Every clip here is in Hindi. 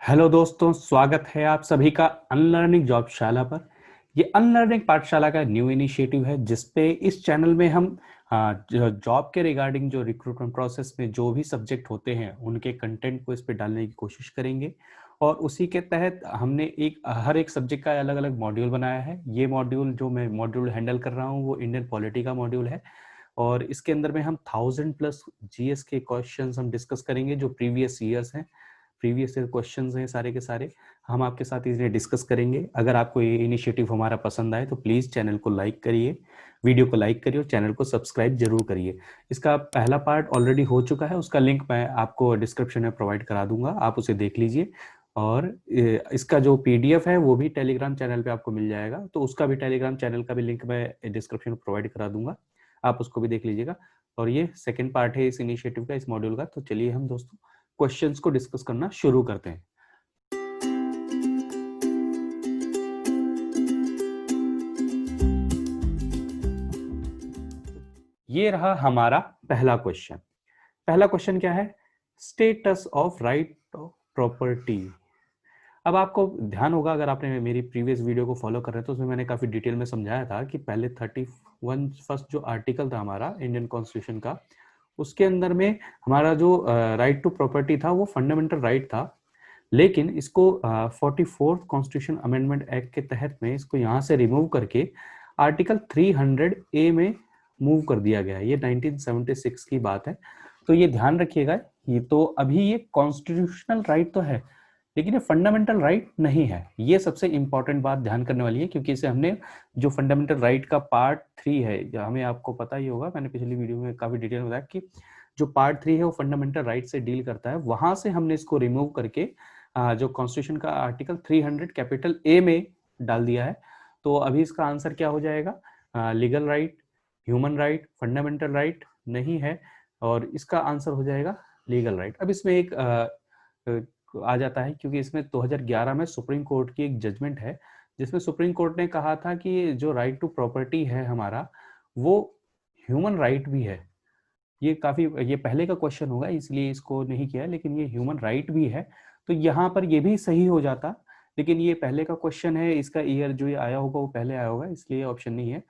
हेलो दोस्तों, स्वागत है आप सभी का अनलर्निंग जॉबशाला पर। ये अनलर्निंग पाठशाला का न्यू इनिशिएटिव है जिसपे इस चैनल में हम जॉब के रिगार्डिंग जो रिक्रूटमेंट प्रोसेस में जो भी सब्जेक्ट होते हैं उनके कंटेंट को इस पे डालने की कोशिश करेंगे। और उसी के तहत हमने हर एक सब्जेक्ट का अलग अलग मॉड्यूल बनाया है। ये मॉड्यूल जो मैं मॉड्यूल हैंडल कर रहा हूँ वो इंडियन पॉलिटी का मॉड्यूल है। और इसके अंदर में हम 1000+ जीएस के क्वेश्चंस हम डिस्कस करेंगे जो प्रीवियस ईयर्स हैं, प्रीवियस ईयर क्वेश्चंस हैं सारे के सारे। हम आपके साथ इन्हें डिस्कस करेंगे। अगर आपको ये इनिशिएटिव हमारा पसंद आए तो प्लीज़ चैनल को लाइक करिए, वीडियो को लाइक करिए और चैनल को सब्सक्राइब जरूर करिए। इसका पहला पार्ट ऑलरेडी हो चुका है, उसका लिंक मैं आपको डिस्क्रिप्शन में प्रोवाइड करा दूंगा, आप उसे देख लीजिए। और इसका जो पीडीएफ है वो भी टेलीग्राम चैनल पे आपको मिल जाएगा, तो उसका भी टेलीग्राम चैनल का भी लिंक मैं डिस्क्रिप्शन में प्रोवाइड करा दूंगा, आप उसको भी देख लीजिएगा। और ये सेकेंड पार्ट है इस इनिशिएटिव का, इस मॉड्यूल का। तो चलिए हम दोस्तों क्वेश्चंस को डिस्कस करना शुरू करते हैं। ये रहा हमारा पहला क्वेश्चन। पहला क्वेश्चन क्या है? Status of right of property. अब आपको ध्यान होगा, अगर आपने मेरी प्रीवियस वीडियो को फॉलो कर रहे हैं तो उसमें मैंने काफी डिटेल में समझाया था कि पहले 31 फर्स्ट जो आर्टिकल था हमारा इंडियन कॉन्स्टिट्यूशन का, उसके अंदर में हमारा जो राइट टू प्रॉपर्टी था वो फंडामेंटल राइट था। लेकिन इसको 44th कॉन्स्टिट्यूशन अमेंडमेंट एक्ट के तहत में इसको यहाँ से रिमूव करके आर्टिकल 300A में मूव कर दिया गया है। ये 1976 की बात है, तो ये ध्यान रखिएगा। ये तो अभी ये कॉन्स्टिट्यूशनल राइट तो है लेकिन ये फंडामेंटल राइट नहीं है। ये सबसे इंपॉर्टेंट बात ध्यान करने वाली है, क्योंकि इसे हमने जो फंडामेंटल राइट का पार्ट 3 है, हमें आपको पता ही होगा, मैंने पिछली वीडियो में काफी डिटेल में बताया कि जो पार्ट 3 है वो फंडामेंटल राइट से डील करता है। वहां से हमने इसको रिमूव करके जो कॉन्स्टिट्यूशन का आर्टिकल 300 कैपिटल ए में डाल दिया है। तो अभी इसका आंसर क्या हो जाएगा? Legal right, human right, fundamental right नहीं है, और इसका आंसर हो जाएगा लीगल राइट। अब इसमें एक आ जाता है, क्योंकि इसमें 2011 में सुप्रीम कोर्ट की एक जजमेंट है जिसमें सुप्रीम कोर्ट ने कहा था कि जो राइट टू प्रॉपर्टी है हमारा, वो ह्यूमन राइट भी है। ये काफी, ये पहले का क्वेश्चन होगा इसलिए इसको नहीं किया, लेकिन ये ह्यूमन राइट भी है। तो यहाँ पर ये भी सही हो जाता, लेकिन ये पहले का क्वेश्चन है, इसका ईयर जो ये आया होगा वो पहले आया होगा, इसलिए ऑप्शन नहीं है।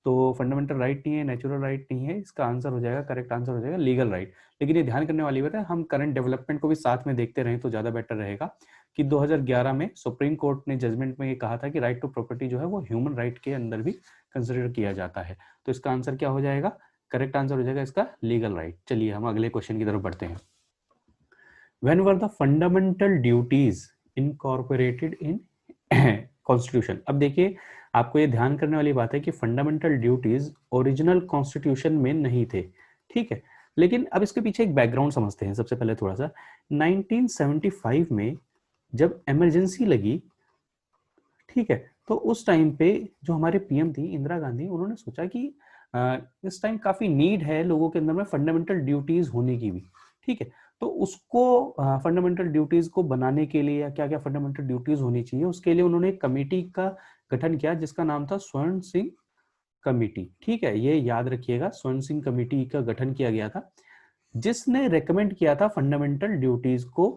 तो फंडामेंटल राइट नहीं है, नेचुरल राइट नहीं है, इसका आंसर हो जाएगा, करेक्ट आंसर हो जाएगा लीगल राइट। लेकिन ये ध्यान करने वाली बात है, हम करंट डेवलपमेंट को भी साथ में देखते रहें तो ज्यादा बेटर रहेगा कि 2011 में सुप्रीम कोर्ट ने जजमेंट में ये कहा था कि राइट टू प्रॉपर्टी जो है वो ह्यूमन राइट के अंदर भी कंसिडर किया जाता है। तो इसका आंसर क्या हो जाएगा? करेक्ट आंसर हो जाएगा इसका लीगल राइट। चलिए हम अगले क्वेश्चन की तरफ बढ़ते हैं। When were the fundamental duties incorporated in constitution? अब देखिए, आपको ये ध्यान करने वाली बात है कि फंडामेंटल ड्यूटीज ओरिजिनल कॉन्स्टिट्यूशन में नहीं थे, ठीक है। लेकिन अब इसके पीछे एक बैकग्राउंड समझते हैं सबसे पहले थोड़ा सा। 1975 में जब इमरजेंसी लगी, ठीक है, तो उस टाइम पे जो हमारे पीएम थी इंदिरा गांधी, उन्होंने सोचा कि इस टाइम काफी नीड है लोगों के अंदर में फंडामेंटल ड्यूटीज होने की भी, ठीक है। तो उसको फंडामेंटल ड्यूटीज को बनाने के लिए या क्या क्या फंडामेंटल ड्यूटीज होनी चाहिए, उसके लिए उन्होंने एक कमेटी का गठन किया जिसका नाम था स्वर्ण सिंह कमेटी, ठीक है। ये याद रखिएगा, स्वर्ण सिंह कमेटी का गठन किया गया था जिसने रेकमेंड किया था फंडामेंटल ड्यूटीज को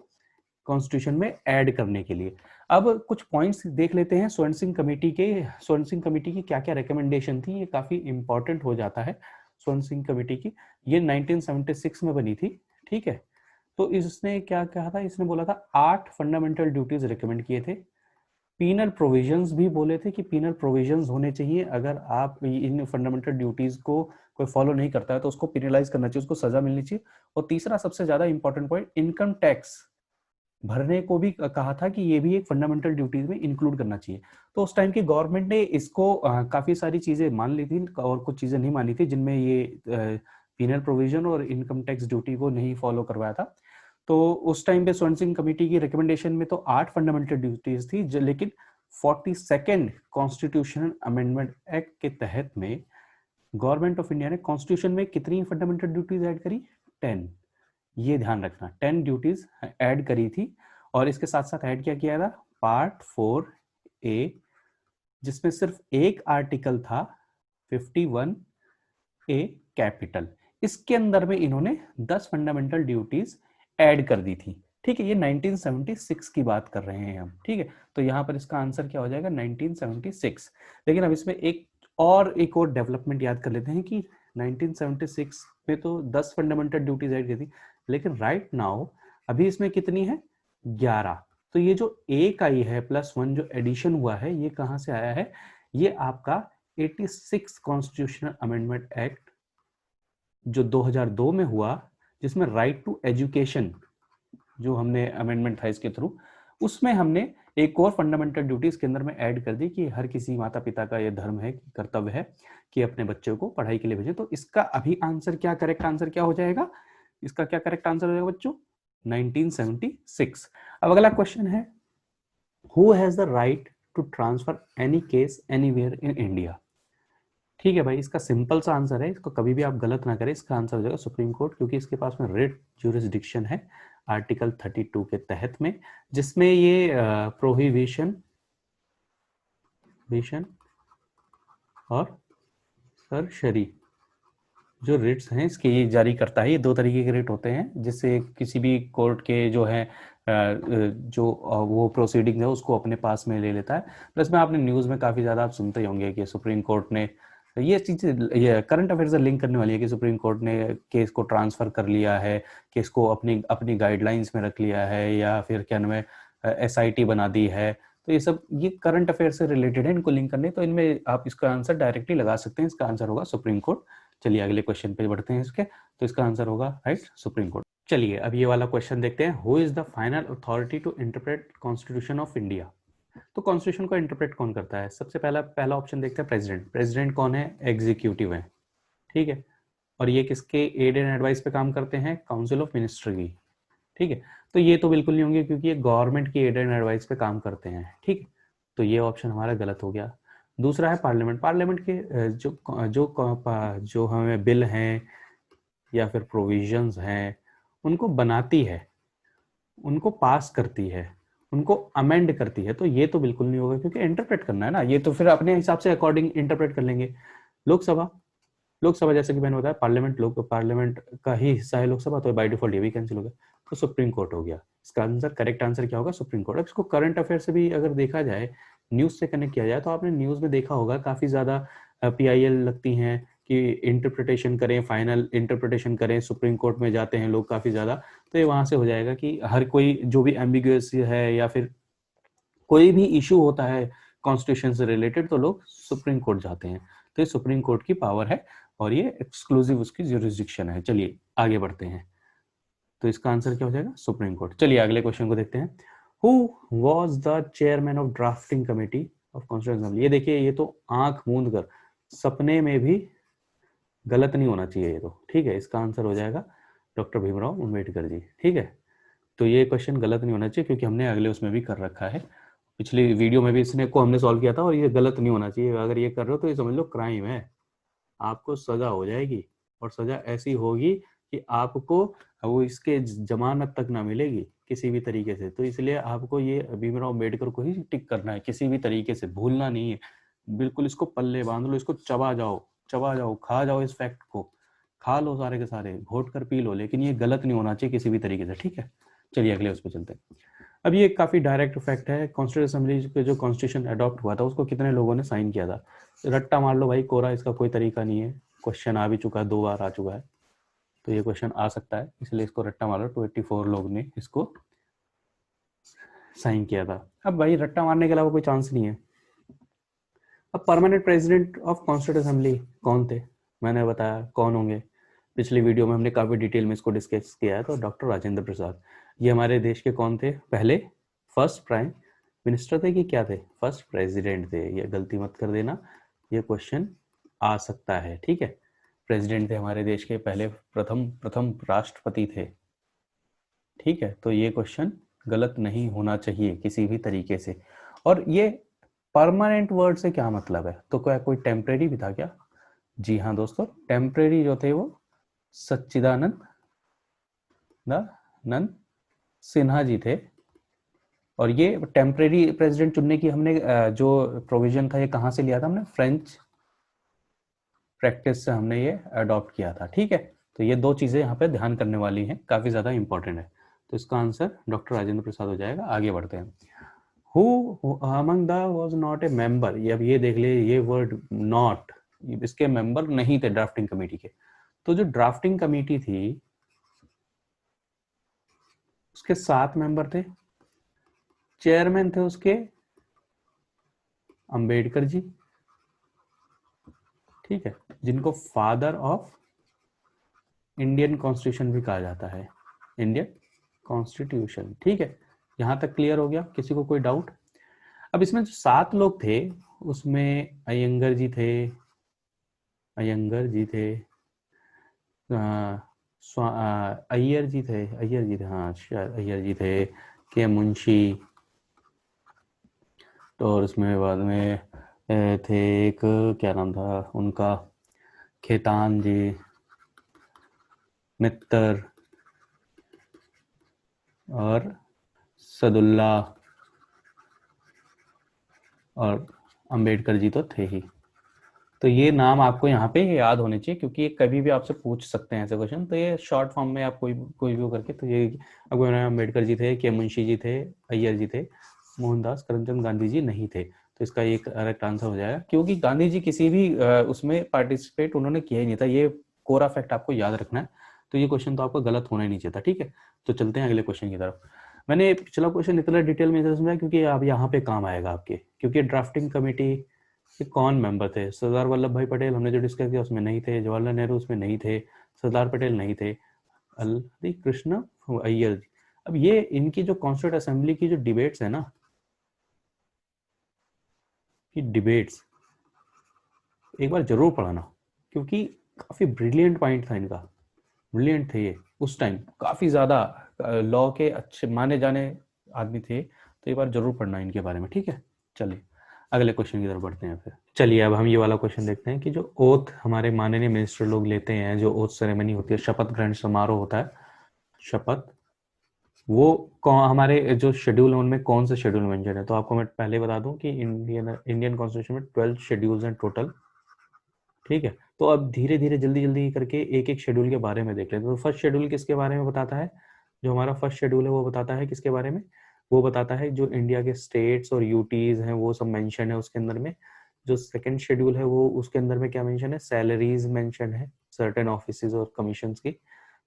कॉन्स्टिट्यूशन में ऐड करने के लिए। अब कुछ पॉइंट्स देख लेते हैं स्वर्ण सिंह कमेटी के। स्वर्ण सिंह कमेटी की क्या क्या रिकमेंडेशन थी, ये काफी इंपॉर्टेंट हो जाता है। स्वर्ण सिंह कमेटी की ये 1976 में बनी थी, ठीक है। तो इसने क्या कहा था? इसने बोला था 8 फंडामेंटल ड्यूटीज रिकमेंड किए थे। पीनल प्रोविजंस भी बोले थे कि पीनल प्रोविजंस होने चाहिए, अगर आप इन फंडामेंटल ड्यूटीज को कोई फॉलो नहीं करता है तो उसको पिनलाइज करना चाहिए, उसको सजा मिलनी चाहिए। और तीसरा सबसे ज्यादा इंपॉर्टेंट पॉइंट, इनकम टैक्स भरने को भी कहा था कि ये भी एक फंडामेंटल ड्यूटीज में इंक्लूड करना चाहिए। तो उस टाइम की गवर्नमेंट ने इसको काफी सारी चीजें मान ली थी और कुछ चीजें नहीं मानी थी, जिनमें ये पीनल प्रोविजन और इनकम टैक्स ड्यूटी को नहीं फॉलो करवाया था। तो उस टाइम पे स्वर्ण सिंह कमेटी की रिकमेंडेशन में तो 8 फंडामेंटल ड्यूटीज थी, लेकिन 42nd कॉन्स्टिट्यूशनल अमेंडमेंट एक्ट के तहत में गवर्नमेंट ऑफ इंडिया ने कॉन्स्टिट्यूशन में कितनी फंडामेंटल ड्यूटीज ऐड करी? 10। ये ध्यान रखना, 10 ड्यूटीज ऐड करी थी। और इसके साथ साथ ऐड क्या किया था? पार्ट 4A, जिसमें सिर्फ एक आर्टिकल था 51A कैपिटल। इसके अंदर में इन्होंने 10 फंडामेंटल ड्यूटीज ऐड कर दी थी, ठीक है, ये 1976 की बात कर रहे हैं हम, ठीक है। तो यहाँ पर इसका आंसर क्या हो जाएगा, 1976। लेकिन अब इसमें एक और डेवलपमेंट याद कर लेते हैं कि 1976 में तो 10 फंडामेंटल ड्यूटीज ऐड की थी, लेकिन राइट नाउ अभी इसमें कितनी है, 11। तो ये जो एक आई है +1 जो एडिशन हुआ है, ये कहाँ से आया है, ये आपका 86 कॉन्स्टिट्यूशनल अमेंडमेंट एक्ट जो 2002 में हुआ, जिसमें राइट टू एजुकेशन जो हमने अमेंडमेंट था इसके थ्रू, उसमें हमने एक और फंडामेंटल ड्यूटीज के अंदर में ऐड कर दी कि हर किसी माता पिता का ये धर्म है, कर्तव्य है कि अपने बच्चों को पढ़ाई के लिए भेजें। तो इसका अभी आंसर क्या, करेक्ट आंसर क्या हो जाएगा, इसका क्या करेक्ट आंसर हो जाएगा बच्चों, 1976। अब अगला क्वेश्चन है, who has the right to transfer any case anywhere in India. ठीक है भाई, इसका सिंपल सा आंसर है, इसको कभी भी आप गलत ना करें, इसका आंसर हो जाएगा सुप्रीम कोर्ट, क्योंकि इसके पास में रिट ज्यूरिसडिक्शन है आर्टिकल 32 के तहत में, जिसमें ये प्रोहिबिशन और सरशरी जो रिट्स हैं इसके ये जारी करता है। ये दो तरीके के रिट होते हैं, जिससे किसी भी कोर्ट के जो है जो वो प्रोसीडिंग है उसको अपने पास में ले लेता है। प्लस में आपने न्यूज़ में काफ़ी ज़्यादा आप सुनते ही होंगे कि सुप्रीम कोर्ट ने ये चीज़, ये करंट अफेयर से लिंक करने वाली है कि सुप्रीम कोर्ट ने केस को ट्रांसफ़र कर लिया है, केस को अपनी अपनी गाइडलाइंस में रख लिया है, या फिर क्या नाम है SIT बना दी है। तो ये सब ये करंट अफेयर से रिलेटेड है, इनको लिंक करने, तो इनमें आप इसका आंसर डायरेक्टली लगा सकते हैं। इसका आंसर होगा सुप्रीम कोर्ट। चलिए अगले क्वेश्चन पे बढ़ते हैं इसके, तो इसका आंसर होगा राइट सुप्रीम कोर्ट। चलिए अब ये वाला क्वेश्चन देखते हैं, who is the final authority to interpret constitution of India. तो कॉन्स्टिट्यूशन को इंटरप्रेट कौन करता है, सबसे पहला ऑप्शन देखते हैं प्रेसिडेंट। प्रेसिडेंट कौन है, एग्जीक्यूटिव है, ठीक है। और ये किसके एड एंड एडवाइस पे काम करते हैं, काउंसिल ऑफ मिनिस्टर की, ठीक है। तो ये तो बिल्कुल नहीं होंगे क्योंकि ये गवर्नमेंट की एड एंड एडवाइस पे काम करते हैं, ठीक है। तो ये ऑप्शन हमारा गलत हो गया। दूसरा है पार्लियामेंट। पार्लियामेंट के जो हमें बिल हैं या फिर प्रोविजंस हैं उनको बनाती है, उनको पास करती है, उनको अमेंड करती है। तो ये तो बिल्कुल नहीं होगा क्योंकि इंटरप्रेट करना है ना, ये तो फिर अपने हिसाब से अकॉर्डिंग इंटरप्रेट कर लेंगे। लोकसभा जैसे कि मैंने बताया पार्लियामेंट का ही हिस्सा है लोकसभा, तो बाय डिफॉल्ट ये भी कैंसिल हो गया, तो सुप्रीम कोर्ट हो गया। इसका आंसर, करेक्ट आंसर क्या होगा, सुप्रीम कोर्ट। अब इसको करंट अफेयर से भी अगर देखा जाए, न्यूज से कनेक्ट किया जाए, तो आपने न्यूज में देखा होगा काफी ज्यादा PIL लगती हैं कि इंटरप्रिटेशन करें, फाइनल इंटरप्रिटेशन करें, सुप्रीम कोर्ट में जाते हैं लोग काफी ज्यादा। तो ये वहां से हो जाएगा कि हर कोई जो भी एम्बिगुअस है या फिर कोई भी इशू होता है कॉन्स्टिट्यूशन से रिलेटेड, तो लोग सुप्रीम कोर्ट जाते हैं। तो ये सुप्रीम कोर्ट की पावर है और ये एक्सक्लूसिव उसकी ज्यूरिसडिक्शन है। चलिए आगे बढ़ते हैं, तो इसका आंसर क्या हो जाएगा, सुप्रीम कोर्ट। चलिए अगले क्वेश्चन को देखते हैं, who was the chairman of drafting committee of constitution assembly. ये देखिए, ये तो आंख मूंद कर, सपने में भी गलत नहीं होना चाहिए ये तो, ठीक है। इसका आंसर हो जाएगा डॉक्टर भीमराव अम्बेडकर जी, ठीक है। तो ये क्वेश्चन गलत नहीं होना चाहिए क्योंकि हमने अगले उसमें भी कर रखा है, पिछली वीडियो में भी इसने को हमने सॉल्व किया था, और ये गलत नहीं होना चाहिए। अगर ये कर रहे हो तो ये समझ लो क्राइम है, आपको सजा हो जाएगी, और सजा ऐसी होगी कि आपको वो इसके जमानत तक ना मिलेगी किसी भी तरीके से। तो इसलिए आपको ये भीमराव अम्बेडकर को ही टिक करना है, किसी भी तरीके से भूलना नहीं है। बिल्कुल इसको पल्ले बांध लो, इसको चबा जाओ, खा जाओ, इस फैक्ट को खा लो, सारे के सारे घोट कर पी लो, लेकिन ये गलत नहीं होना चाहिए किसी भी तरीके से, ठीक है। चलिए अगले उस पर चलते हैं। अब ये काफी डायरेक्ट फैक्ट है, कॉन्स्टिट्यूशन असेंबली पे जो कॉन्स्टिट्यूशन अडॉप्ट हुआ था उसको कितने लोगों ने साइन किया था। रट्टा मार लो भाई, कोरा, इसका कोई तरीका नहीं है। क्वेश्चन आ भी चुका है, 2 बार आ चुका है, तो ये क्वेश्चन आ सकता है, इसलिए इसको रट्टा मार लो। 24 लोग ने इसको साइन किया था। अब भाई रट्टा मारने के अलावा कोई चांस नहीं है। अब permanent president of constitution assembly कौन थे, मैंने बताया कौन होंगे, पिछली वीडियो में हमने काफी डिटेल में इसको डिस्कस किया है। तो डॉक्टर राजेंद्र प्रसाद, ये हमारे देश के कौन थे, पहले फर्स्ट प्राइम मिनिस्टर थे कि क्या थे, फर्स्ट प्रेसिडेंट थे। ये गलती मत कर देना, ये क्वेश्चन आ सकता है, ठीक है। प्रेसिडेंट थे हमारे देश के, पहले प्रथम राष्ट्रपति थे, ठीक है। तो ये क्वेश्चन गलत नहीं होना चाहिए किसी भी तरीके से। और ये परमानेंट वर्ड से क्या मतलब है, तो क्या कोई टेम्परेरी भी था क्या? जी हाँ दोस्तों, टेम्परेरी जो थे वो सच्चिदानंद नंद सिन्हा जी थे। और ये टेम्परेरी प्रेसिडेंट चुनने की हमने जो प्रोविजन था, ये कहाँ से लिया था हमने, फ्रेंच प्रैक्टिस से हमने ये अडॉप्ट किया था, ठीक है। तो ये 2 चीजें यहाँ पे ध्यान करने वाली हैं, काफी ज्यादा इंपॉर्टेंट है। तो इसका आंसर डॉक्टर राजेंद्र प्रसाद हो जाएगा। आगे बढ़ते हैं। Who among the was not a member, अब ये देख ले, ये वर्ड नॉट, इसके मेंबर नहीं थे ड्राफ्टिंग कमेटी के। तो जो ड्राफ्टिंग कमेटी थी उसके 7 मेंबर थे। चेयरमैन थे उसके अंबेडकर जी, ठीक है, जिनको फादर ऑफ इंडियन कॉन्स्टिट्यूशन भी कहा जाता है, इंडियन कॉन्स्टिट्यूशन, ठीक है। यहां तक क्लियर हो गया, किसी को कोई डाउट? अब इसमें जो 7 लोग थे उसमें अयंगर जी थे, अयंगर जी थे, अय्यर जी थे, अय्यर जी थे, हाँ शायद अय्यर जी थे, के मुंशी, तो और उसमें बाद में थे एक, क्या नाम था उनका, खेतान जी, मित्तर और सदुल्ला, और अंबेडकर जी तो थे ही। तो ये नाम आपको यहाँ पे याद होने चाहिए, क्योंकि ये कभी भी आपसे पूछ सकते हैं ऐसे क्वेश्चन। तो ये शॉर्ट फॉर्म में आप कोई भी करके, तो ये आपको अंबेडकर जी थे, के मुंशी जी थे, अय्यर जी थे, मोहनदास करमचंद गांधी जी नहीं थे। तो इसका एक करेक्ट आंसर हो जाएगा, क्योंकि गांधी जी किसी भी उसमें पार्टिसिपेट उन्होंने किया ही नहीं था। ये कोरा फैक्ट आपको याद रखना है। तो ये क्वेश्चन तो आपको गलत होना ही नहीं चाहिए था, ठीक है। तो चलते हैं अगले क्वेश्चन की तरफ। मैंने पिछला क्वेश्चन इतना डिटेल में समझाया क्योंकि अब यहाँ पे काम आएगा आपके, क्योंकि ड्राफ्टिंग कमेटी के कौन मेंबर थे। सरदार वल्लभ भाई पटेल हमने जो डिस्कस किया उसमें नहीं थे, जवाहरलाल नेहरू उसमें नहीं थे, सरदार पटेल नहीं थे, हरि कृष्ण अय्यर जी। अब ये इनकी जो कॉन्स्टिट्यूंट असेंबली की जो डिबेट्स है ना, ये डिबेट्स एक बार जरूर पढ़ाना, क्योंकि काफी ब्रिलियंट पॉइंट था इनका, ब्रिलियंट थे ये उस टाइम, काफी ज्यादा लॉ के अच्छे माने जाने आदमी थे। तो एक बार जरूर पढ़ना इनके बारे में, ठीक है। चलिए अगले क्वेश्चन की तरफ बढ़ते हैं फिर। चलिए अब हम ये वाला क्वेश्चन देखते हैं कि जो ओथ हमारे माननीय मिनिस्टर लोग लेते हैं, जो ओथ सेरेमनी होती है, शपथ ग्रहण समारोह होता है, शपथ, वो हमारे जो शेड्यूल है उनमें कौन सा शेड्यूल मेंशन है? तो आपको मैं पहले बता दूं कि इंडियन कॉन्स्टिट्यूशन में 12 शेड्यूल्स हैं टोटल, ठीक है। तो अब धीरे धीरे जल्दी जल्दी करके एक एक शेड्यूल के बारे में देख लेते हैं। तो फर्स्ट शेड्यूल किसके बारे में बताता है? जो हमारा फर्स्ट शेड्यूल है वो बताता है किसके बारे में? वो बताता है जो इंडिया के स्टेट्स और यूटीज हैं वो सब मेंशन है उसके अंदर में। जो सेकंड शेड्यूल है वो उसके अंदर में क्या मेंशन है? सैलरीज मेंशन है सर्टेन ऑफिसेज और कमीशंस की।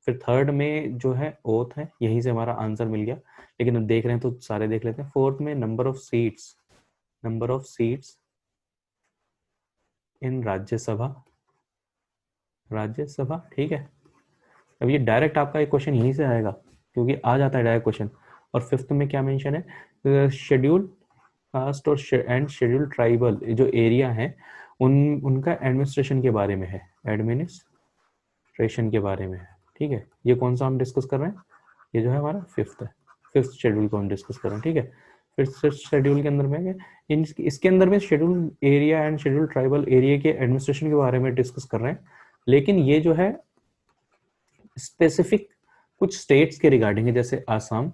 फिर थर्ड में जो है ओथ है, यहीं से हमारा आंसर मिल गया, लेकिन अब देख रहे हैं तो सारे देख लेते हैं। फोर्थ में number of seats, number of seats in Rajya Sabha, Rajya Sabha, ठीक है। अब ये डायरेक्ट आपका एक क्वेश्चन यहीं से आएगा, क्योंकि आ जाता है डायरेक्ट क्वेश्चन। और फिफ्थ में क्या मेंशन है? शेड्यूल कास्ट और एंड शेड्यूल ट्राइबल जो एरिया है उनका एडमिनिस्ट्रेशन के बारे में है, एडमिनिस्ट्रेशन के बारे में है, ठीक है। ये कौन सा हम डिस्कस कर रहे हैं? ये जो है हमारा फिफ्थ शेड्यूल को हम डिस्कस कर रहे हैं, ठीक है। फिफ्थ शेड्यूल के अंदर में इसके अंदर में schedule area and schedule tribal area के एडमिनिस्ट्रेशन के बारे में डिस्कस कर रहे हैं। लेकिन ये जो है स्पेसिफिक कुछ स्टेट्स के रिगार्डिंग है, जैसे आसाम,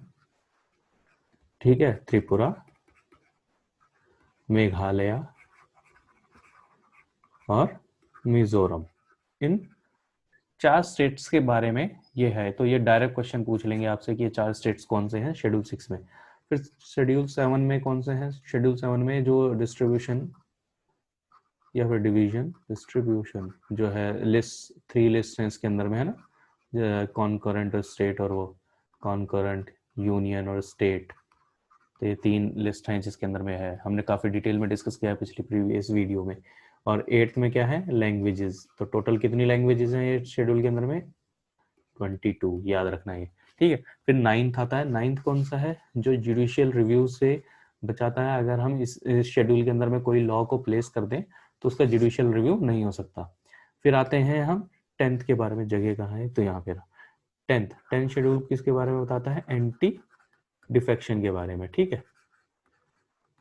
ठीक है, त्रिपुरा, मेघालय और मिजोरम, इन 4 स्टेट्स के बारे में ये है। तो ये डायरेक्ट क्वेश्चन पूछ लेंगे आपसे कि ये 4 स्टेट्स कौन से हैं शेड्यूल 6 में। फिर शेड्यूल 7 में कौन से हैं? शेड्यूल 7 में जो डिस्ट्रीब्यूशन या फिर डिवीजन, डिस्ट्रीब्यूशन जो है, लिस्ट 3 लिस्ट हैं इसके अंदर में, है ना, कॉन्करेंट और स्टेट, और वो कॉन्करेंट, यूनियन और स्टेट। तो ये 3 लिस्ट हैं जिसके अंदर में है, हमने काफ़ी डिटेल में डिस्कस किया है पिछली प्रीवियस वीडियो में। और 8th में क्या है? लैंग्वेजेस। तो टोटल कितनी लैंग्वेजेस हैं ये शेड्यूल के अंदर में? 22, याद रखना है, ठीक है। फिर 9th आता है। 9th कौन सा है? जो जुडिशियल रिव्यू से बचाता है, अगर हम इस शेड्यूल के अंदर में कोई लॉ को प्लेस कर दें तो उसका जुडिशियल रिव्यू नहीं हो सकता। फिर आते हैं हम 10th के बारे में, जगह कहाँ है? तो यहाँ पे 10th शेड्यूल किसके बारे में बताता है? एंटी डिफेक्शन के बारे में, ठीक है।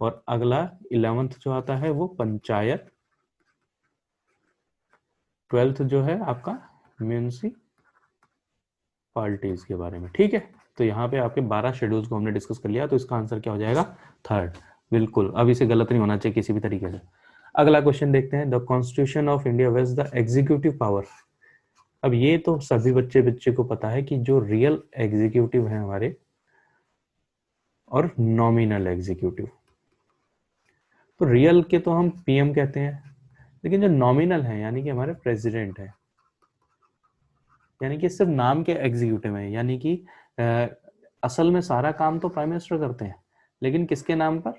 और अगला 11th जो आता है वो पंचायत, 12th जो है आपका म्यूनिसिपैलिटीज के बारे में, ठीक है। तो यहाँ पे आपके 12 शेड्यूल्स को हमने डिस्कस कर लिया, तो इसका आंसर क्या हो जाएगा? थर्ड, बिल्कुल। अब इसे गलत नहीं होना चाहिए किसी भी तरीके से। अगला क्वेश्चन देखते हैं। The constitution of India vests the executive power. अब ये तो सभी बच्चे को पता है कि जो रियल एग्जीक्यूटिव है हमारे और नॉमिनल एग्जीक्यूटिव। तो रियल के तो हम पीएम कहते हैं, लेकिन जो नॉमिनल है यानी कि हमारे प्रेसिडेंट है, यानी कि सिर्फ नाम के एग्जीक्यूटिव है, यानी कि असल में सारा काम तो प्राइम मिनिस्टर करते हैं, लेकिन किसके नाम पर?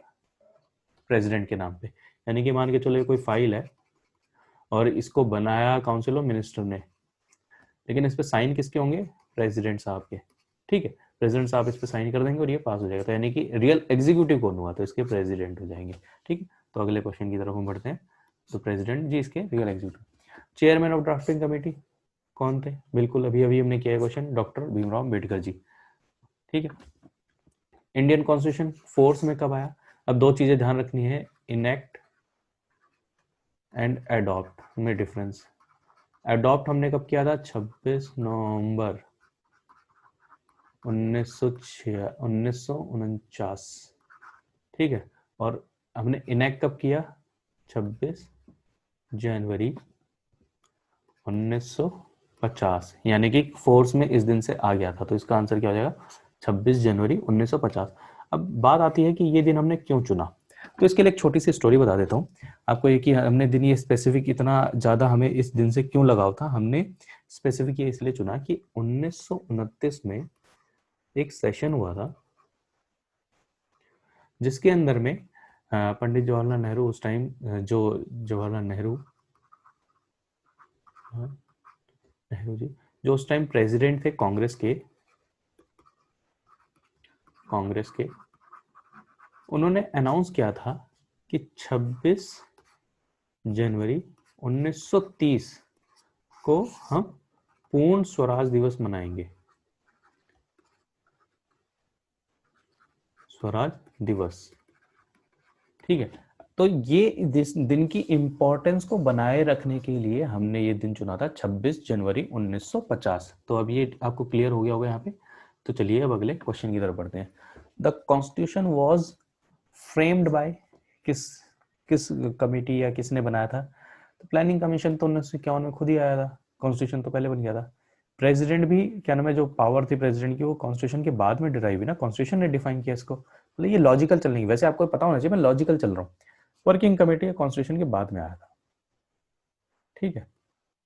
प्रेसिडेंट के नाम पे। यानी कि मान के चलो कोई फाइल है और इसको बनाया काउंसिल ऑफ मिनिस्टर ने, लेकिन इस पे साइन किसके होंगे? प्रेसिडेंट साहब के। ठीक है, प्रेसिडेंट साहब इस पे साइन कर देंगे और ये पास हो जाएगा। तो यानी कि रियल एग्जीक्यूटिव कौन हुआ? तो इसके प्रेसिडेंट हो जाएंगे। ठीक है, तो अगले क्वेश्चन की तरफ हम बढ़ते हैं। तो प्रेसिडेंट जी इसके real executive. Chairman of drafting committee कौन थे? बिल्कुल अभी अभी हमने किया है क्वेश्चन, डॉक्टर भीमराव अम्बेडकर जी। ठीक है, इंडियन कॉन्स्टिट्यूशन फोर्स में कब आया? अब दो चीजें ध्यान रखनी है, इनेक्ट एंड एडॉप्ट में डिफरेंस। एडॉप्ट हमने कब किया था? 26 नवंबर 1949। ठीक है, और हमने इनेक्ट कब किया? 26 जनवरी 1950, यानी कि फोर्स में इस दिन से आ गया था। तो इसका आंसर क्या हो जाएगा? 26 जनवरी 1950। अब बात आती है कि ये दिन हमने क्यों चुना। तो इसके लिए एक छोटी सी स्टोरी बता देता हूँ आपको, ये कि हमने दिन ये स्पेसिफिक इतना ज़्यादा हमें इस दिन से क्यों लगाव था। हमने स्पेसिफिक ये इसलिए चुना कि 1929 में एक सेशन हुआ था जिसके अंदर में पंडित जवाहरलाल नेहरू उस टाइम जो जवाहरलाल नेहरू नेहरू जी जो उस टाइम प्रेसिडेंट थे कांग्रेस के, उन्होंने अनाउंस किया था कि 26 जनवरी 1930 को हम पूर्ण स्वराज दिवस मनाएंगे। स्वराज दिवस। ठीक है, तो ये इस दिन की इंपॉर्टेंस को बनाए रखने के लिए हमने ये दिन चुना था 26 जनवरी 1950। तो अब ये आपको क्लियर हो गया होगा यहाँ पे। तो चलिए अब अगले क्वेश्चन की तरफ बढ़ते हैं। The constitution was framed bye किस किस कमेटी या किसने बनाया था? तो प्लानिंग कमीशन तो 1951 में खुद ही आया था। कॉन्स्टिट्यूशन तो पहले बन गया था। प्रेसिडेंट भी क्या नाम है, जो पावर थी प्रेसिडेंट की वो कॉन्स्टिट्यूशन के बाद में डिराइव हुई ना, कॉन्स्टिट्यूशन ने डिफाइन किया इसको। मतलब ये लॉजिकल चलने की, वैसे आपको पता होना चाहिए मैं लॉजिकल चल रहा हूँ। वर्किंग कमेटी कॉन्स्टिट्यूशन के बाद में आया था। ठीक है,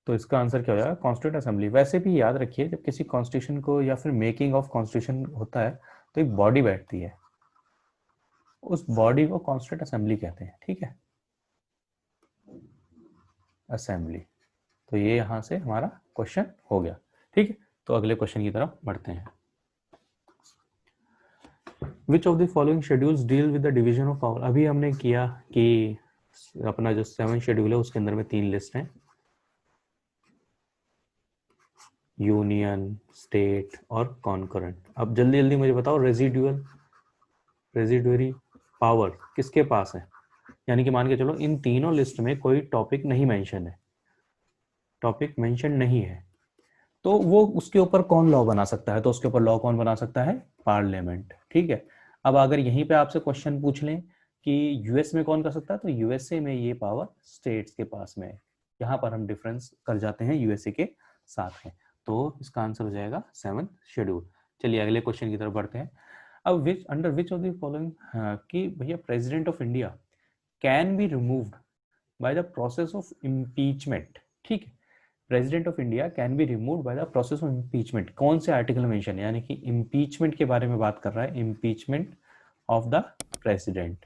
तो इसका आंसर क्या हो जाएगा? Constituent assembly. वैसे भी याद रखिए जब किसी कॉन्स्टिट्यूशन को या फिर मेकिंग ऑफ कॉन्स्टिट्यूशन होता है तो एक बॉडी बैठती है, उस बॉडी को कॉन्स्टिट्यूंट असेंबली कहते हैं। ठीक है, असेंबली। तो ये यहां से हमारा क्वेश्चन हो गया। ठीक है, तो अगले क्वेश्चन की तरफ बढ़ते हैं। Which of the following schedules deal with the division of power? अभी हमने किया कि अपना जो 7 शेड्यूल है उसके अंदर में 3 लिस्ट हैं, यूनियन, स्टेट और कॉन्करेंट। अब जल्दी जल्दी मुझे बताओ, रेजिडुअरी पावर किसके पास है? यानी कि मान के चलो इन तीनों लिस्ट में कोई टॉपिक नहीं मेंशन है, टॉपिक मेंशन नहीं है, तो वो उसके ऊपर कौन लॉ बना सकता है? तो उसके ऊपर लॉ कौन बना सकता है? पार्लियामेंट। ठीक है, अब अगर यहीं पे आपसे क्वेश्चन पूछ लें कि यूएस में कौन कर सकता है, तो यूएसए में ये पावर स्टेट्स के पास में है। यहाँ पर हम डिफरेंस कर जाते हैं यूएसए के साथ में। तो इसका आंसर हो जाएगा 7th शेड्यूल। चलिए अगले क्वेश्चन की तरफ बढ़ते हैं। अब which under which of the following कि भैया president of India can be removed by the process of impeachment. ठीक है, president of India can be removed by the process of impeachment. कौन से आर्टिकल में मेंशन है? यानी कि इम्पीचमेंट के बारे में बात कर रहा है, इम्पीचमेंट ऑफ द प्रेसिडेंट।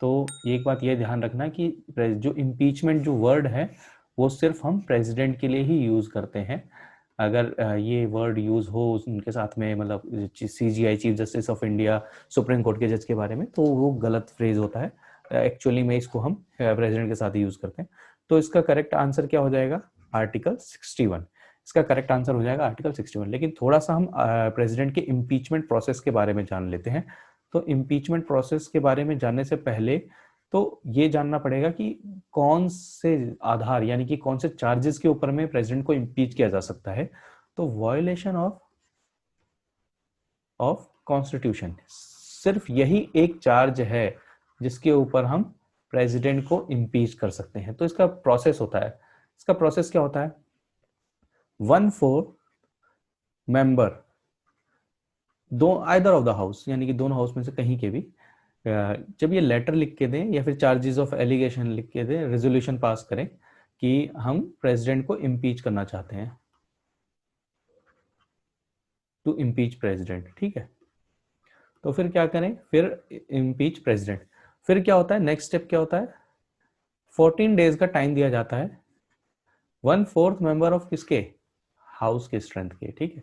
तो एक बात ये ध्यान रखना कि जो इम्पीचमेंट जो वर्ड है वो सिर्फ हम प्रेसिडेंट के लिए ही यूज करते हैं। अगर ये वर्ड यूज हो उनके साथ में, मतलब CGI, chief justice of India, supreme court के जज के बारे में, तो वो गलत फ्रेज होता है। एक्चुअली में इसको हम प्रेसिडेंट के साथ ही यूज करते हैं। तो इसका करेक्ट आंसर क्या हो जाएगा? आर्टिकल 61। इसका करेक्ट आंसर हो जाएगा आर्टिकल 61। लेकिन थोड़ा सा हम प्रेसिडेंट के इम्पीचमेंट प्रोसेस के बारे में जान लेते हैं। तो इम्पीचमेंट प्रोसेस के बारे में जानने से पहले तो ये जानना पड़ेगा कि कौन से आधार, यानी कि कौन से चार्जेस के ऊपर में प्रेसिडेंट को इम्पीच किया जा सकता है। तो वायोलेशन ऑफ कॉन्स्टिट्यूशन, सिर्फ यही एक चार्ज है जिसके ऊपर हम प्रेसिडेंट को इम्पीच कर सकते हैं। तो इसका प्रोसेस होता है, इसका प्रोसेस क्या होता है? 1/4 मेंबर दो आइदर ऑफ द हाउस, यानी कि दोनों हाउस में से कहीं के भी जब ये लेटर लिख के दें या फिर चार्जेस ऑफ एलिगेशन लिख के दें, रेजोल्यूशन पास करें कि हम प्रेसिडेंट को इम्पीच करना चाहते हैं, टू इम्पीच प्रेसिडेंट, ठीक है। तो फिर क्या करें, फिर इम्पीच प्रेसिडेंट, फिर क्या होता है, नेक्स्ट स्टेप क्या होता है, 14 डेज का टाइम दिया जाता है, 1/4 मेंबर ऑफ किसके, हाउस के स्ट्रेंथ के, ठीक है,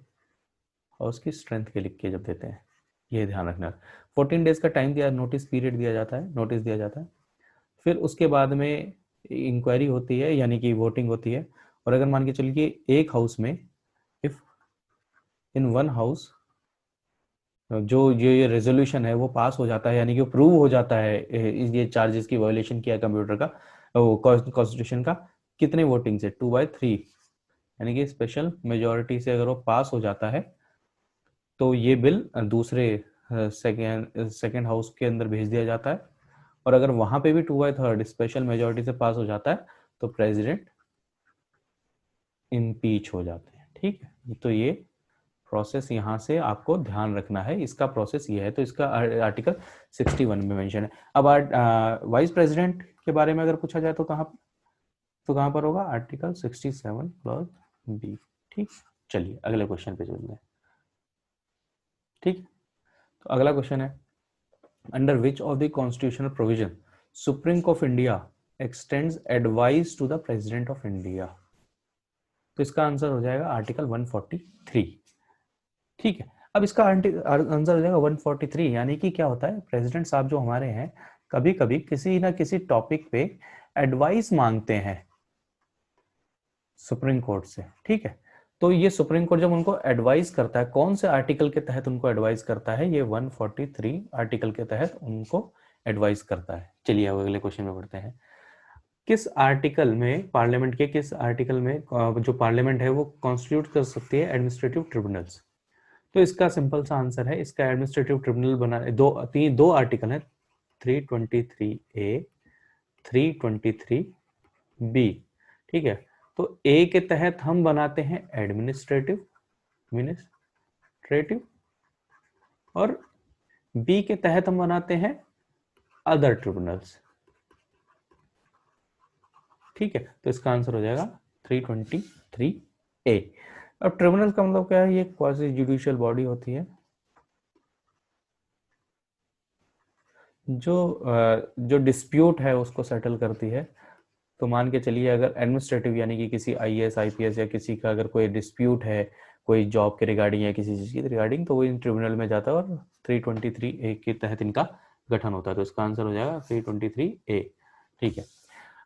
हाउस की स्ट्रेंथ के लिख के जब देते हैं, ये ध्यान रखना। 14 डेज का टाइम दिया, नोटिस पीरियड दिया जाता है, नोटिस दिया जाता है। फिर उसके बाद में इंक्वायरी होती है, यानी कि वोटिंग होती है। और अगर मान के चलिए एक हाउस में, इफ इन वन हाउस जो ये रेजोल्यूशन है वो पास हो जाता है, यानी कि प्रूव हो जाता है, ये चार्जेस की वायोलेशन किया कंप्यूटर का, कॉन्स्टिट्यूशन का, कितने वोटिंग से, 2/3, यानी कि स्पेशल मेजोरिटी से अगर वो पास हो जाता है तो ये बिल दूसरे सेकेंड हाउस के अंदर भेज दिया जाता है। और अगर वहां पे भी 2/3 स्पेशल मेजोरिटी से पास हो जाता है तो प्रेसिडेंट इम्पीच हो जाते हैं, ठीक है। तो ये प्रोसेस यहाँ से आपको ध्यान रखना है, इसका प्रोसेस ये है। तो इसका आर्टिकल 61 में मेंशन है। अब वाइस प्रेसिडेंट के बारे में अगर पूछा जाए तो कहाँ पर होगा, आर्टिकल 67 क्लॉज बी, ठीक। चलिए अगले क्वेश्चन पे चलते हैं, ठीक। तो अगला क्वेश्चन है, under which of the constitutional provision supreme court of India extends advice to the president of India. तो इसका आंसर हो जाएगा आर्टिकल 143, ठीक है। अब इसका आंसर हो जाएगा 143, यानी कि क्या होता है, प्रेसिडेंट साहब जो हमारे हैं कभी कभी किसी ना किसी टॉपिक पे एडवाइस मांगते हैं सुप्रीम कोर्ट से, ठीक है। तो ये सुप्रीम कोर्ट जब उनको एडवाइस करता है, कौन से आर्टिकल के तहत उनको एडवाइस करता है, ये 143 आर्टिकल के तहत उनको एडवाइस करता है। चलिए अब अगले क्वेश्चन में बढ़ते हैं। किस आर्टिकल में, पार्लियामेंट के किस आर्टिकल में जो पार्लियामेंट है वो कॉन्स्टिट्यूट कर सकती है एडमिनिस्ट्रेटिव ट्रिब्यूनल्स। तो इसका सिंपल सा आंसर है, इसका एडमिनिस्ट्रेटिव ट्रिब्यूनल बना दो आर्टिकल है, 323A, 323B, ठीक है। तो ए के तहत हम बनाते हैं एडमिनिस्ट्रेटिव एडमिनिस्ट्रेटिव और बी के तहत हम बनाते हैं अदर ट्रिब्यूनल्स, ठीक है। तो इसका आंसर हो जाएगा 323A। अब ट्रिब्यूनल का मतलब क्या है, ये क्वासी जुडिशियल बॉडी होती है जो डिस्प्यूट है उसको सेटल करती है। तो मान के चलिए अगर एडमिनिस्ट्रेटिव यानी कि किसी IAS IPS या किसी का अगर कोई डिस्प्यूट है कोई जॉब के रिगार्डिंग या किसी चीज़ की रिगार्डिंग, तो वो इन ट्रिब्यूनल में जाता है और 323A के तहत इनका गठन होता है। तो इसका आंसर हो जाएगा 323A, ठीक है।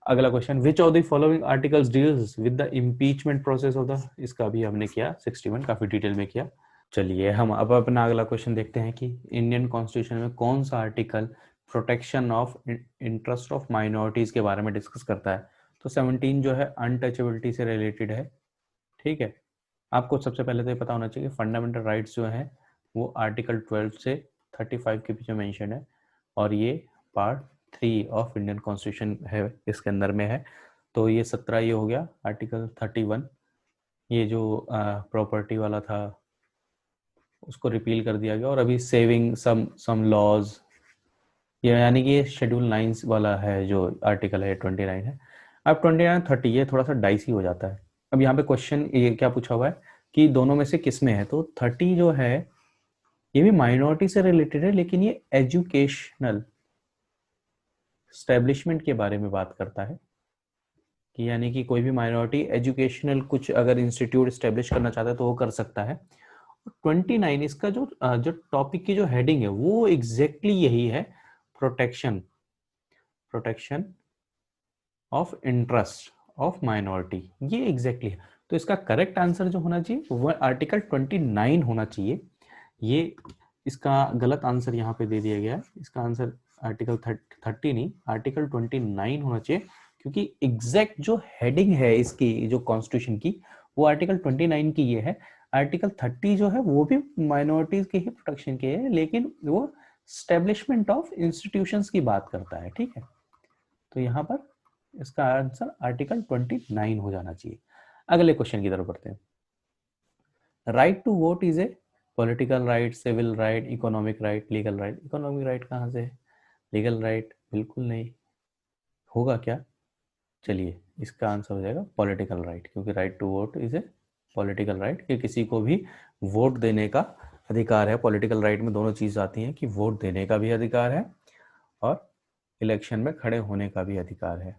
अगला question, which of the following articles deals with the impeachment process of the, इसका भी हमने किया 61, काफी डिटेल में किया। चलिए हम अब अपना अगला क्वेश्चन देखते हैं कि इंडियन कॉन्स्टिट्यूशन में कौन सा article protection of interest of minorities के बारे में डिस्कस करता है। तो 17 जो है अनटचेबिलिटी से रिलेटेड है, ठीक है। आपको सबसे पहले तो ये पता होना चाहिए फंडामेंटल राइट्स जो है वो आर्टिकल 12 से 35 के पीछे मेंशन है, और ये पार्ट 3 ऑफ इंडियन कॉन्स्टिट्यूशन है, इसके अंदर में है। तो ये 17 ये हो गया, आर्टिकल 31 ये जो प्रॉपर्टी वाला था उसको रिपील कर दिया गया, और अभी सेविंग सम लॉज, ये यानी कि ये शेड्यूल 9 वाला है जो आर्टिकल है 29 है। अब 29 30 ये थोड़ा सा डाइसी हो जाता है। अब यहाँ पे क्वेश्चन ये क्या पूछा हुआ है कि दोनों में से किस में है, तो 30 जो है ये भी माइनॉरिटी से रिलेटेड है, लेकिन ये एजुकेशनल स्टैब्लिशमेंट के बारे में बात करता है कि यानी कि कोई भी माइनॉरिटी एजुकेशनल कुछ अगर इंस्टीट्यूट स्टैब्लिश करना चाहता है तो वो कर सकता है। 29 इसका जो टॉपिक की जो हेडिंग है वो एग्जैक्टली यही है, protection of interest of minority, ये एग्जैक्टली है। तो इसका करेक्ट आंसर जो होना चाहिए वो आर्टिकल 29 होना चाहिए। ये इसका गलत आंसर यहाँ पे दे दिया गया है, इसका आंसर आर्टिकल 30 नहीं आर्टिकल 29 होना चाहिए, क्योंकि एग्जैक्ट जो हेडिंग है इसकी जो कॉन्स्टिट्यूशन की वो आर्टिकल 29 की ये है। आर्टिकल 30 जो है वो भी माइनॉरिटीज के ही प्रोटेक्शन के है, लेकिन वो स्टेब्लिशमेंट ऑफ इंस्टीट्यूशंस की बात करता है, ठीक है। तो यहाँ पर इसका आंसर आर्टिकल 29 हो जाना चाहिए। अगले क्वेश्चन की तरफ बढ़ते हैं। Right to vote is a political right, civil right, economic right, legal right. Economic right कहाँ से है? लीगल राइट बिल्कुल नहीं होगा क्या? चलिए इसका आंसर हो जाएगा पॉलिटिकल राइट, क्योंकि right to vote is a political right, कि किसी को भी वोट देने का अधिकार है। पॉलिटिकल राइट में दोनों चीज़ आती हैं, कि वोट देने का भी अधिकार है और इलेक्शन में खड़े होने का भी अधिकार है।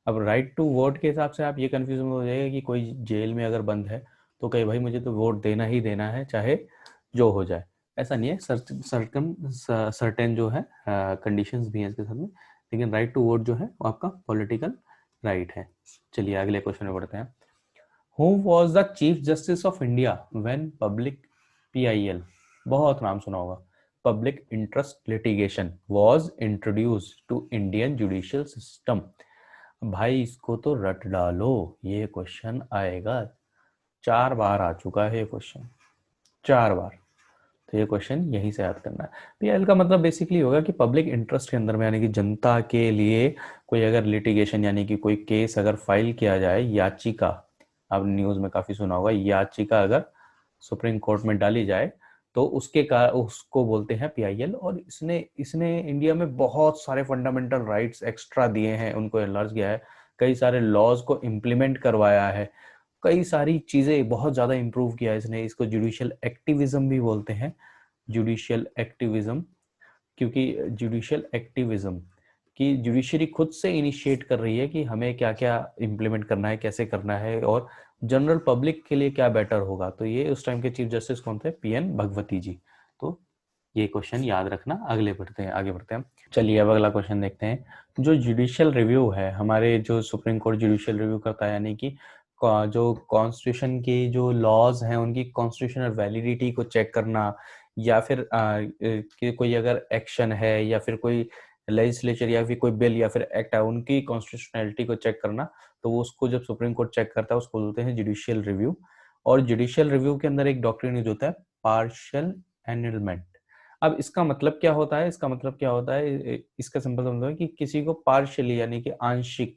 अब राइट टू वोट के हिसाब से आप ये कन्फ्यूजन हो जाएगा कि कोई जेल में अगर बंद है तो कहे भाई मुझे तो वोट देना ही देना है चाहे जो हो जाए। ऐसा नहीं है, सर्टेन जो है कंडीशंस भी हैं इसके साथ में, लेकिन राइट टू वोट जो है वो आपका पॉलिटिकल राइट है। चलिए अगले क्वेश्चन में बढ़ते हैं। Who was the chief justice of India when public PIL, बहुत नाम सुना होगा, public interest litigation was introduced to Indian judicial system. भाई इसको तो रट डालो, ये क्वेश्चन आएगा, 4 बार आ चुका है ये क्वेश्चन, 4 बार। तो ये क्वेश्चन यहीं से याद करना है। PIL का मतलब बेसिकली होगा कि पब्लिक इंटरेस्ट के अंदर में, यानी कि जनता के लिए कोई अगर लिटिगेशन यानी कि कोई केस अगर फाइल किया जाए, याचिका, आप न्यूज़ में काफ़ी सुना होगा, याचिका अगर सुप्रीम कोर्ट में डाली जाए तो उसको बोलते हैं PIL। और इसने इसने इंडिया में बहुत सारे फंडामेंटल राइट्स एक्स्ट्रा दिए हैं, उनको एनलार्ज किया है, कई सारे लॉज को इम्प्लीमेंट करवाया है, कई सारी चीज़ें बहुत ज़्यादा इम्प्रूव किया है इसने। इसको जुडिशियल एक्टिविज्म भी बोलते हैं, जुडिशियल एक्टिविज्म, क्योंकि जुडिशियल एक्टिविज्म कि जुडिशरी खुद से इनिशिएट कर रही है कि हमें क्या क्या इम्प्लीमेंट करना है, कैसे करना है, और जनरल पब्लिक के लिए क्या बेटर होगा। तो ये उस टाइम के चीफ जस्टिस कौन थे? PN भगवती जी। तो ये क्वेश्चन याद रखना। आगे बढ़ते हैं। चलिए अब अगला क्वेश्चन देखते हैं। जो जुडिशियल रिव्यू है, हमारे जो सुप्रीम कोर्ट जुडिशियल रिव्यू करता है, यानी कि जो कॉन्स्टिट्यूशन की जो लॉज हैं उनकी कॉन्स्टिट्यूशनल वैलिडिटी को चेक करना, या फिर कि कोई अगर एक्शन है या फिर कोई लेजिस्लेचर या फिर कोई बिल या फिर एक्ट है उनकी कॉन्स्टिट्यूशनैलिटी को चेक करना, तो वो उसको जब सुप्रीम कोर्ट चेक करता है उसको बोलते हैं जुडिशियल रिव्यू। और जुडिशियल रिव्यू के अंदर एक डॉक्ट्रिन यूज होता है, पार्शियल एनलमेंट। अब इसका मतलब क्या होता है? इसका सिंपल मतलब है कि किसी को पार्शियली यानी कि आंशिक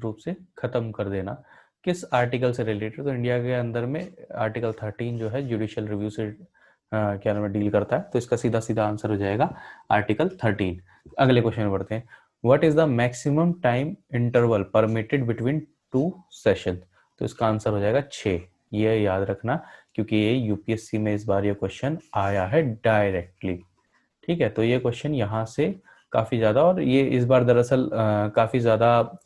रूप से खत्म कर देना। किस आर्टिकल से रिलेटेड? तो इंडिया के अंदर में आर्टिकल 13 जो है जुडिशियल रिव्यू से क्या नाम है, डील करता है। तो इसका सीधा सीधा आंसर हो जाएगा आर्टिकल 13। अगले क्वेश्चन में बढ़ते हैं। What is the maximum time interval permitted between 2 session? तो इसका आंसर हो जाएगा 6। ये याद रखना, क्योंकि ये यूपीएससी में इस बार ये क्वेश्चन आया है डायरेक्टली। ठीक है, तो ये क्वेश्चन यहाँ से काफ़ी ज़्यादा, और ये इस बार दरअसल काफ़ी ज़्यादा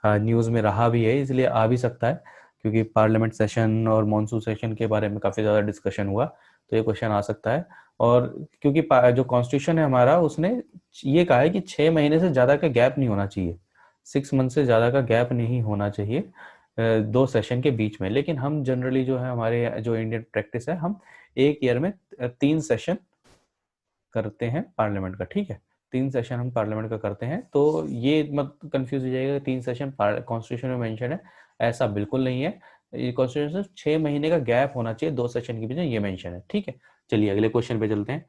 न्यूज़ में रहा भी है, इसलिए आ भी सकता है, क्योंकि पार्लियामेंट सेशन और मॉनसून सेशन के बारे में काफ़ी ज़्यादा डिस्कशन हुआ, तो ये क्वेश्चन आ सकता है। और क्योंकि जो कॉन्स्टिट्यूशन है हमारा, उसने ये कहा है कि 6 महीने से ज़्यादा का गैप नहीं होना चाहिए, 6 मंथ से ज़्यादा का गैप नहीं होना चाहिए 2 सेशन के बीच में। लेकिन हम जनरली जो है, हमारे जो इंडियन प्रैक्टिस है, हम एक ईयर में 3 सेशन करते हैं पार्लियामेंट का। ठीक है, 3 सेशन हम पार्लियामेंट का करते हैं। तो ये मत कंफ्यूज हो जाएगा, 3 सेशन कॉन्स्टिट्यूशन में मेंशन है, ऐसा बिल्कुल नहीं है। ये कॉन्स्टिट्यूशन 6 महीने का गैप होना चाहिए 2 सेशन के बीच में, ये मेंशन है। ठीक है, चलिए अगले क्वेश्चन पे चलते हैं।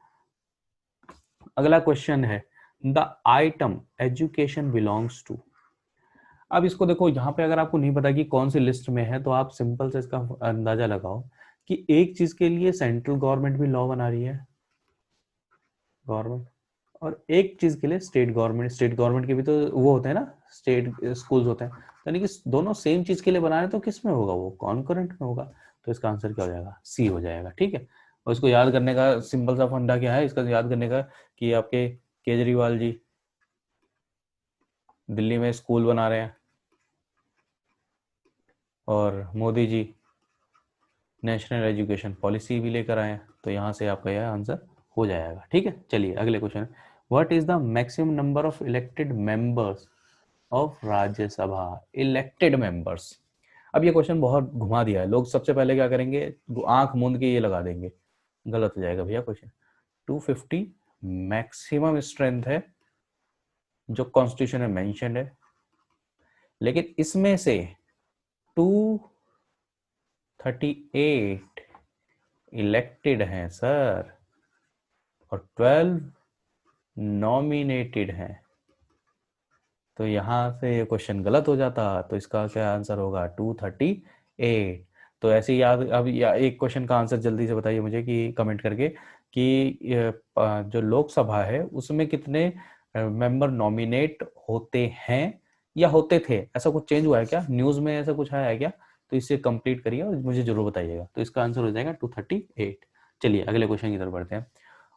अगला क्वेश्चन है, the item education belongs to. अब इसको देखो, यहाँ पे अगर आपको नहीं पता कि कौन सी लिस्ट में है, तो आप सिंपल से इसका अंदाजा लगाओ कि एक चीज के लिए सेंट्रल गवर्नमेंट भी लॉ बना रही है, गवर्नमेंट, और एक चीज के लिए स्टेट गवर्नमेंट के भी तो वो होते हैं ना, स्टेट स्कूल्स होते हैं। तो यानी कि दोनों सेम चीज के लिए बना रहे हैं, तो किस में होगा? वो कॉन्करेंट में होगा। तो इसका आंसर क्या हो जाएगा? C हो जाएगा। ठीक है, और इसको याद करने का सिंपल सा फंडा क्या है इसका याद करने का, कि आपके केजरीवाल जी दिल्ली में स्कूल बना रहे हैं और Modi ji national education policy भी लेकर आए हैं, तो यहाँ से आपका यह आंसर हो जाएगा। ठीक है, चलिए अगले question. What is the maximum number of elected members of Rajya Sabha? Elected members. अब ये क्वेश्चन बहुत घुमा दिया है, लोग सबसे पहले क्या करेंगे, आंख मूंद के ये लगा देंगे, गलत हो जाएगा भैया क्वेश्चन। 250 मैक्सिमम स्ट्रेंथ है जो कॉन्स्टिट्यूशन में मेंशन है, लेकिन इसमें से 238 इलेक्टेड हैं सर, और 12 नॉमिनेटेड हैं। तो यहाँ से ये क्वेश्चन गलत हो जाता, तो इसका क्या आंसर होगा? 238। तो ऐसे ही याद, अब एक क्वेश्चन का आंसर जल्दी से बताइए मुझे कि कमेंट करके कि जो लोकसभा है उसमें कितने मेंबर नॉमिनेट होते हैं या होते थे, ऐसा कुछ चेंज हुआ है क्या, न्यूज में ऐसा कुछ आया है क्या? तो इसे कंप्लीट करिए और मुझे जरूर बताइएगा। तो इसका आंसर हो जाएगा 238। चलिए अगले क्वेश्चन की तरफ बढ़ते हैं।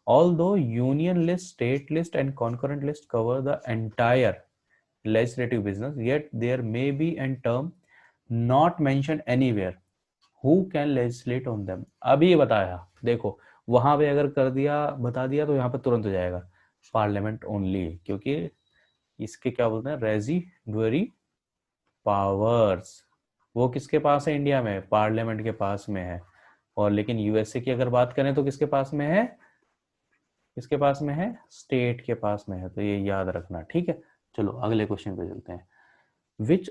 Although union list, state list and concurrent list cover the entire legislative business, yet there may be a term not mentioned anywhere. Who can legislate on them? अभी ये बताया, देखो वहां पे अगर कर दिया, बता दिया, तो यहाँ पर तुरंत हो जाएगा पार्लियामेंट ओनली, क्योंकि इसके क्या बोलते हैं, रेजिडुअरी पावर्स, वो किसके पास है इंडिया में? पार्लियामेंट के पास में है। और लेकिन यूएसए की अगर बात करें तो किसके पास में है? किसके पास में है? स्टेट के पास में है। तो ये याद रखना, ठीक है। चलो अगले क्वेश्चन पे चलते हैं। Which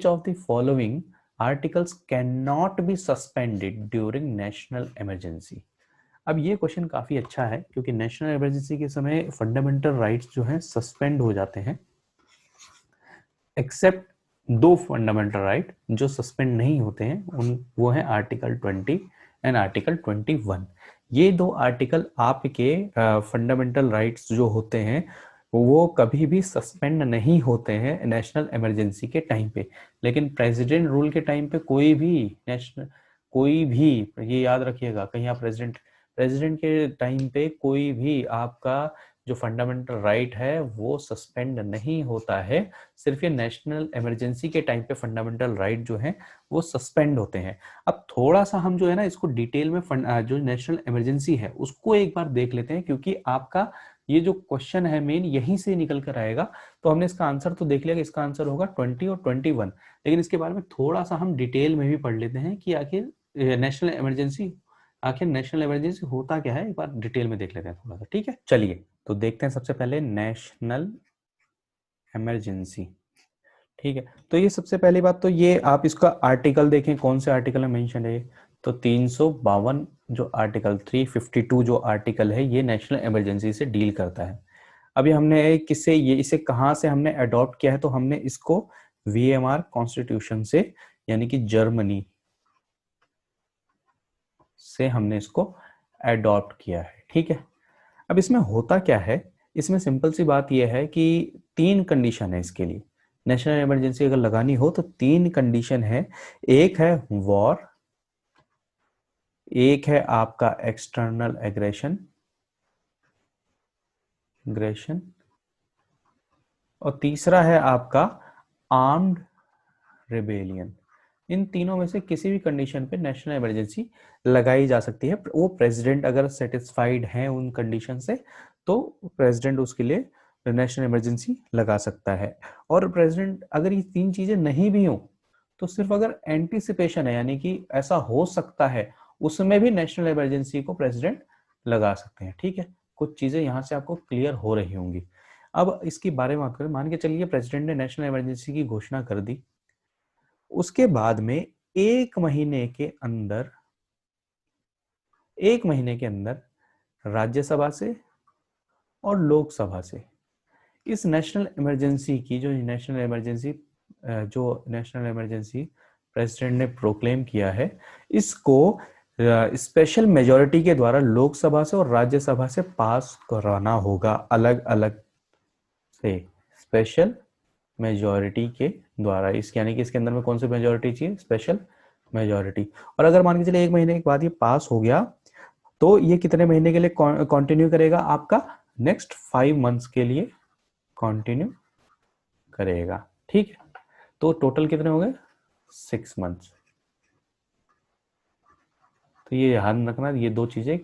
of the following articles can not be suspended during national emergency? अब ये क्वेश्चन काफी अच्छा है, क्योंकि नेशनल इमरजेंसी के समय फंडामेंटल राइट्स जो हैं सस्पेंड हो जाते हैं, एक्सेप्ट दो फंडामेंटल राइट जो सस्पेंड नहीं होते हैं, उन वो है आर्टिकल 20 एंड आर्टिकल 21। ये दो आर्टिकल आपके फंडामेंटल राइट्स जो होते हैं वो कभी भी सस्पेंड नहीं होते हैं नेशनल इमरजेंसी के टाइम पे। लेकिन प्रेसिडेंट रूल के टाइम पे कोई भी, ये याद रखिएगा, कहीं आप प्रेसिडेंट के टाइम पे कोई भी आपका जो फंडामेंटल राइट है वो सस्पेंड नहीं होता है। सिर्फ ये नेशनल इमरजेंसी के टाइम पे फंडामेंटल राइट जो है वो सस्पेंड होते हैं। अब थोड़ा सा हम जो है ना इसको डिटेल में जो नेशनल इमरजेंसी है उसको एक बार देख लेते हैं, क्योंकि आपका ये जो क्वेश्चन है मेन यहीं से निकल कर आएगा। तो हमने इसका आंसर तो देख लिया कि इसका आंसर होगा 20 और 21, लेकिन इसके बारे में थोड़ा सा हम डिटेल में भी पढ़ लेते हैं कि आखिर नेशनल इमरजेंसी होता क्या है, एक बार डिटेल में देख लेते हैं थोड़ा सा, ठीक है। चलिए तो देखते हैं सबसे पहले नेशनल इमरजेंसी, ठीक है। तो ये सबसे पहली बात तो ये आप इसका आर्टिकल देखें, कौन से आर्टिकल में मेंशन है। तो 352 जो आर्टिकल, 352 जो आर्टिकल है ये नेशनल इमरजेंसी से डील करता है। अभी हमने किससे ये इसे कहाँ से हमने अडॉप्ट किया है, तो हमने इसको वीएमआर कॉन्स्टिट्यूशन से, यानी कि जर्मनी से हमने इसको अडॉप्ट किया है, ठीक है। अब इसमें होता क्या है, इसमें सिंपल सी बात यह है कि 3 कंडीशन है इसके लिए। नेशनल इमरजेंसी अगर लगानी हो तो 3 कंडीशन है। एक है वॉर, एक है आपका एक्सटर्नल एग्रेशन और तीसरा है आपका आर्म्ड रिबेलियन। इन तीनों में से किसी भी कंडीशन पे नेशनल इमरजेंसी लगाई जा सकती है। वो प्रेसिडेंट अगर सेटिस्फाइड है उन कंडीशन से तो प्रेसिडेंट उसके लिए नेशनल इमरजेंसी लगा सकता है। और प्रेसिडेंट अगर ये 3 चीजें नहीं भी हो तो सिर्फ अगर एंटीसिपेशन है, यानी कि ऐसा हो सकता है, उसमें भी नेशनल इमरजेंसी को प्रेसिडेंट लगा सकते हैं, ठीक है। कुछ चीजें यहां से आपको क्लियर हो रही होंगी। अब इसके बारे में बात करें, मान के चलिए प्रेसिडेंट ने नेशनल इमरजेंसी की घोषणा कर दी, उसके बाद में एक महीने के अंदर राज्यसभा से और लोकसभा से इस नेशनल इमरजेंसी की जो नेशनल इमरजेंसी प्रेसिडेंट ने प्रोक्लेम किया है, इसको स्पेशल मेजॉरिटी के द्वारा लोकसभा से और राज्यसभा से पास कराना होगा, अलग अलग से स्पेशल मेजॉरिटी के द्वारा। इस यानी कि इसके अंदर में कौन सी मेजॉरिटी चाहिए? Special majority. और अगर मान के चलिए 1 महीने के बाद ये पास हो गया तो ये कितने महीने के लिए कंटिन्यू करेगा? आपका नेक्स्ट 5 मंथ्स के लिए कंटिन्यू करेगा, ठीक है। तो टोटल कितने हो गए? 6 मंथ्स। तो ये ध्यान रखना, ये 2 चीजें,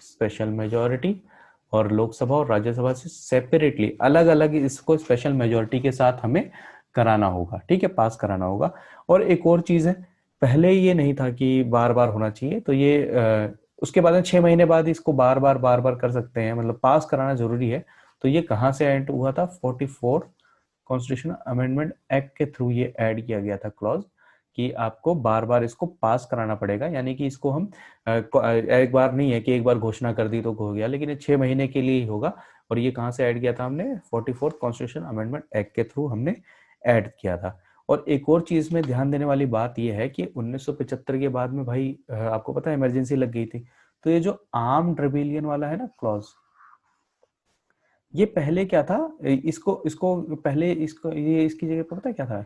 स्पेशल मेजॉरिटी और लोकसभा और राज्यसभा से सेपरेटली अलग अलग इसको स्पेशल मेजॉरिटी के साथ हमें कराना होगा, ठीक है, पास कराना होगा। और एक और चीज है, पहले ये नहीं था कि बार बार होना चाहिए, तो ये उसके बाद 6 महीने बाद इसको बार बार कर सकते हैं, मतलब पास कराना जरूरी है। तो ये कहाँ से ऐड हुआ था? 44 कॉन्स्टिट्यूशन अमेंडमेंट एक्ट के थ्रू ये ऐड किया गया था क्लॉज कि आपको बार बार इसको पास कराना पड़ेगा। यानी कि इसको हम एक बार नहीं है कि एक बार घोषणा कर दी तो हो गया, लेकिन ये 6 महीने के लिए ही होगा। और ये कहाँ से ऐड किया था हमने? 44 कॉन्स्टिट्यूशन अमेंडमेंट एक्ट के थ्रू हमने ऐड किया था। और एक और चीज में ध्यान देने वाली बात यह है कि 1975 के बाद में भाई आपको पता है इमरजेंसी लग गई थी, तो ये जो आर्म्ड रिबेलियन वाला है ना क्लॉज, ये पहले क्या था, इसको इसको पहले इसको ये इसकी जगह पर पता है क्या था,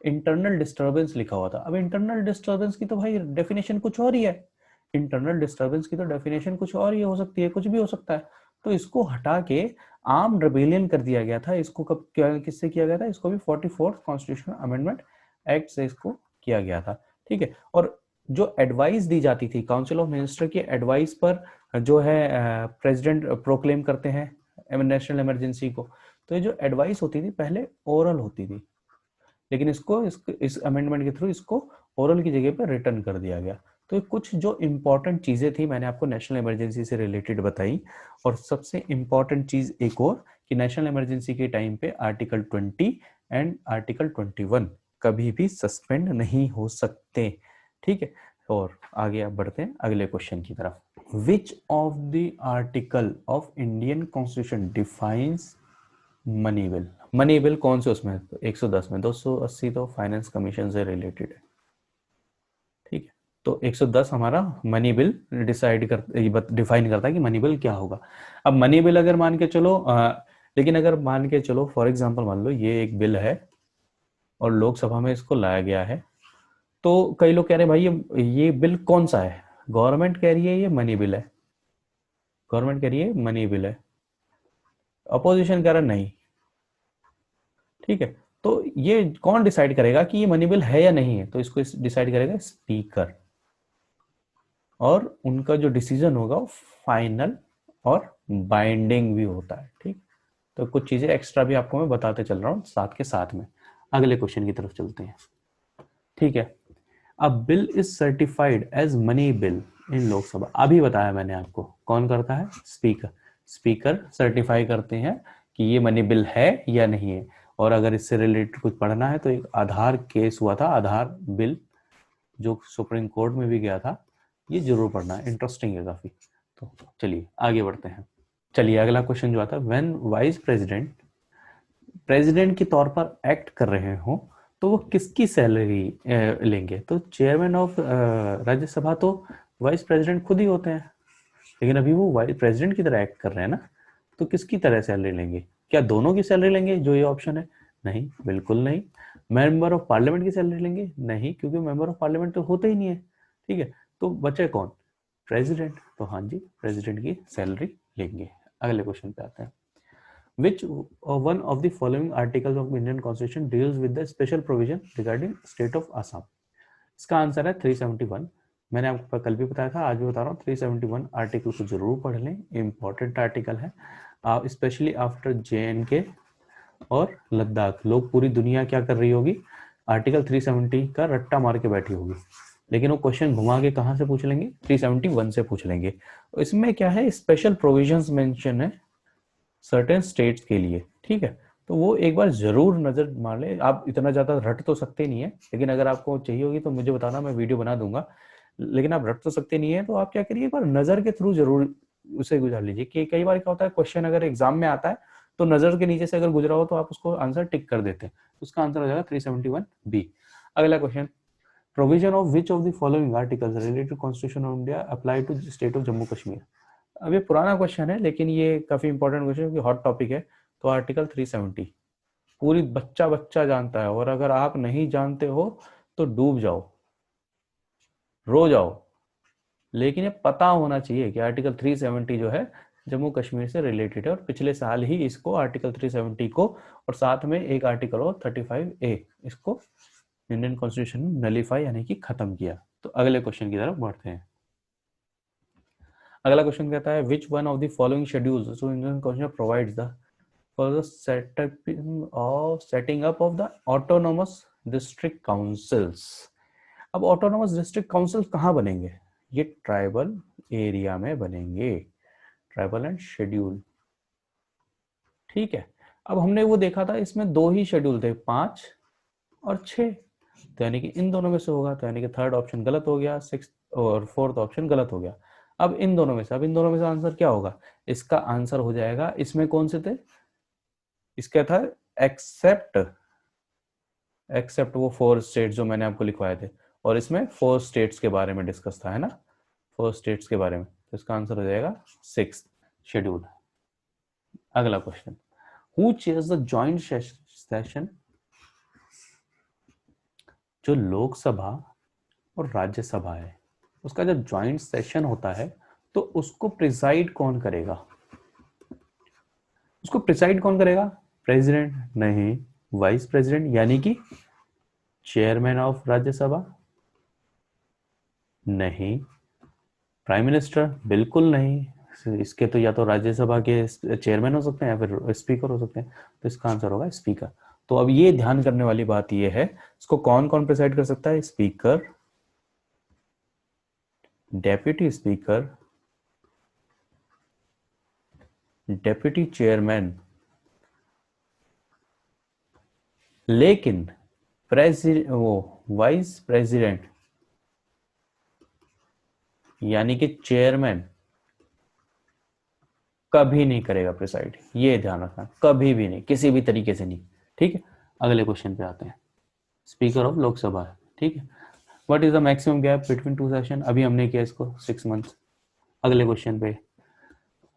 इंटरनल डिस्टरबेंस लिखा हुआ था। अब इंटरनल डिस्टरबेंस की तो भाई डेफिनेशन कुछ और ही है, इंटरनल डिस्टरबेंस की तो डेफिनेशन कुछ और ही हो सकती है, कुछ भी हो सकता है। तो इसको हटा के आर्म्ड रिबेलियन कर दिया गया था। इसको कब क्या किससे किया गया था, इसको भी 44th कॉन्स्टिट्यूशनल अमेंडमेंट एक्ट से इसको किया गया था, ठीक है। और जो एडवाइस दी जाती थी, काउंसिल ऑफ मिनिस्टर की एडवाइस पर जो है प्रेसिडेंट प्रोक्लेम करते हैं नेशनल इमरजेंसी को, तो ये जो एडवाइस होती थी पहले ओरल होती थी, लेकिन इसको इस अमेंडमेंट के थ्रू इसको ओरल की जगह पर रिटर्न कर दिया गया। तो कुछ जो इंपॉर्टेंट चीजें थी मैंने आपको नेशनल इमरजेंसी से रिलेटेड बताई। और सबसे इंपॉर्टेंट चीज एक और कि नेशनल इमरजेंसी के टाइम पे आर्टिकल 20 एंड आर्टिकल 21 कभी भी सस्पेंड नहीं हो सकते, ठीक है। और आगे आप बढ़ते हैं अगले क्वेश्चन की तरफ। विच of the article of Indian constitution defines money bill. Money bill कौन से उसमें, 110 में, 280 तो फाइनेंस कमीशन से रिलेटेड है, ठीक है। तो 110 हमारा मनी बिल डिफाइन करता है कि मनी बिल क्या होगा। अब मनी बिल अगर मान के चलो लेकिन अगर मान के चलो फॉर एग्जांपल मान लो ये एक बिल है और लोकसभा में इसको लाया गया है, तो कई लोग कह रहे हैं भाई ये बिल कौन सा है, गवर्नमेंट कह रही है ये मनी बिल है, गवर्नमेंट कह रही है मनी बिल है, अपोजिशन कह रहा नहीं, ठीक है। तो ये कौन डिसाइड करेगा कि ये मनी बिल है या नहीं है, तो इसको डिसाइड करेगा स्पीकर, और उनका जो डिसीजन होगा वो फाइनल और बाइंडिंग भी होता है, ठीक। तो कुछ चीजें एक्स्ट्रा भी आपको मैं बताते चल रहा हूँ साथ के साथ में। अगले क्वेश्चन की तरफ चलते हैं, ठीक है। A bill is certified as money bill in Lok Sabha, अभी बताया मैंने आपको, कौन करता है, स्पीकर। स्पीकर सर्टिफाई करते हैं कि ये मनी बिल है या नहीं है। और अगर इससे रिलेटेड कुछ पढ़ना है तो एक आधार केस हुआ था, आधार बिल, जो सुप्रीम कोर्ट में भी गया था, ये जरूर पढ़ना है, इंटरेस्टिंग है काफी। तो चलिए आगे बढ़ते हैं। चलिए अगला क्वेश्चन जो आता है, व्हेन वाइस प्रेसिडेंट प्रेसिडेंट के तौर पर एक्ट कर रहे हो तो वो किसकी सैलरी लेंगे, तो चेयरमैन ऑफ राज्यसभा तो वाइस प्रेसिडेंट खुद ही होते हैं, लेकिन अभी वो वाइस प्रेसिडेंट की तरह एक्ट कर रहे हैं ना, तो किसकी तरह सैलरी लेंगे, क्या दोनों की सैलरी लेंगे जो ये ऑप्शन है, नहीं बिल्कुल नहीं। मेंबर ऑफ पार्लियामेंट की सैलरी लेंगे, नहीं, क्योंकि मेंबर ऑफ पार्लियामेंट तो होते ही नहीं है, ठीक है। तो बचे कौन, प्रेसिडेंट, तो हाँ जी प्रेसिडेंट की सैलरी लेंगे। अगले क्वेश्चन पे आते हैं। Which one of the following articles of Indian Constitution deals with the special provision regarding state of Assam? इसका आंसर है 371। मैंने आपको कल भी बताया था, आज भी बता रहा हूँ, 371 आर्टिकल को जरूर पढ़ लें, इंपॉर्टेंट आर्टिकल है। स्पेशली आफ्टर JNK और लद्दाख, लोग पूरी दुनिया क्या कर रही होगी, आर्टिकल 370 का रट्टा मार के बैठी होगी, लेकिन वो क्वेश्चन घुमा के कहाँ से पूछ लेंगे, 371 से पूछ लेंगे। इसमें क्या है, स्पेशल प्रोविजंस मेंशन है सर्टेन स्टेट्स के लिए, ठीक है। तो वो एक बार जरूर नजर मार ले, आप इतना ज्यादा रट तो सकते नहीं है, लेकिन अगर आपको चाहिए होगी तो मुझे बताना, मैं वीडियो बना दूंगा। लेकिन आप रट तो सकते नहीं है, तो आप क्या करिए, एक बार नजर के थ्रू जरूर उसे गुजार लीजिए। कि कई बार क्या होता है, क्वेश्चन अगर एग्जाम में आता है तो नजर के नीचे से अगर गुजरा हो तो आप उसको आंसर टिक कर देते हैं, उसका आंसर हो जाएगा 371B। अगला question, provision of which of the following articles related to constitution of India apply to state of Jammu Kashmir. अब ये पुराना क्वेश्चन है, लेकिन ये काफी इंपॉर्टेंट क्वेश्चन है, हॉट टॉपिक है। तो आर्टिकल 370 पूरी बच्चा बच्चा जानता है, और अगर आप नहीं जानते हो तो डूब जाओ, रो जाओ, लेकिन ये पता होना चाहिए कि आर्टिकल 370 जो है जम्मू कश्मीर से रिलेटेड है। और पिछले साल ही इसको आर्टिकल 370 को और साथ में एक आर्टिकल और 35A इसको इंडियन कॉन्स्टिट्यूशन नलीफाई यानी कि खत्म किया। तो अगले क्वेश्चन की तरफ बढ़ते हैं। अगला क्वेश्चन कहता है, which one of the following schedules to Indian constitution provides the for the setting up of the autonomous district councils. अब ऑटोनोमस डिस्ट्रिक्ट काउंसिल कहाँ बनेंगे, ये ट्राइबल एरिया में बनेंगे, ट्राइबल एंड शेड्यूल, ठीक है। अब हमने वो देखा था, इसमें दो ही शेड्यूल थे, 5 और 6, तो यानी कि इन दोनों में से होगा, तो यानी कि थर्ड ऑप्शन गलत हो गया, 6 और 4th ऑप्शन गलत हो गया। अब इन दोनों में से आंसर क्या होगा, इसका आंसर हो जाएगा, इसमें कौन से थे, इसका था एक्सेप्ट एक्सेप्ट वो 4 स्टेट जो मैंने आपको लिखवाए थे, और इसमें 4 स्टेट्स के बारे में डिस्कस था, है ना, 4 स्टेट्स के बारे में, तो इसका आंसर हो जाएगा 6th शेड्यूल। अगला question, who chairs the joint session, जो लोकसभा और राज्यसभा है उसका जब जॉइंट सेशन होता है तो उसको प्रिसाइड कौन करेगा, उसको प्रिसाइड कौन करेगा, प्रेसिडेंट नहीं, वाइस प्रेसिडेंट यानी कि चेयरमैन ऑफ राज्यसभा नहीं, प्राइम मिनिस्टर बिल्कुल नहीं, इसके तो या तो राज्यसभा के चेयरमैन हो सकते हैं या फिर स्पीकर हो सकते हैं, तो इसका आंसर होगा स्पीकर। तो अब ये ध्यान करने वाली बात ये है, इसको कौन कौन प्रिसाइड कर सकता है, speaker, deputy speaker, deputy chairman, लेकिन प्रेसिडेंट वो वाइस प्रेसिडेंट यानी कि चेयरमैन कभी नहीं करेगा प्रिसाइड, ये ध्यान रखना, कभी भी नहीं, किसी भी तरीके से नहीं। ठीक है, अगले क्वेश्चन पे आते हैं, स्पीकर ऑफ लोकसभा, ठीक है, what is the maximum gap between 2 session, अभी हमने किया इसको 6 मंथ्स। अगले क्वेश्चन पे,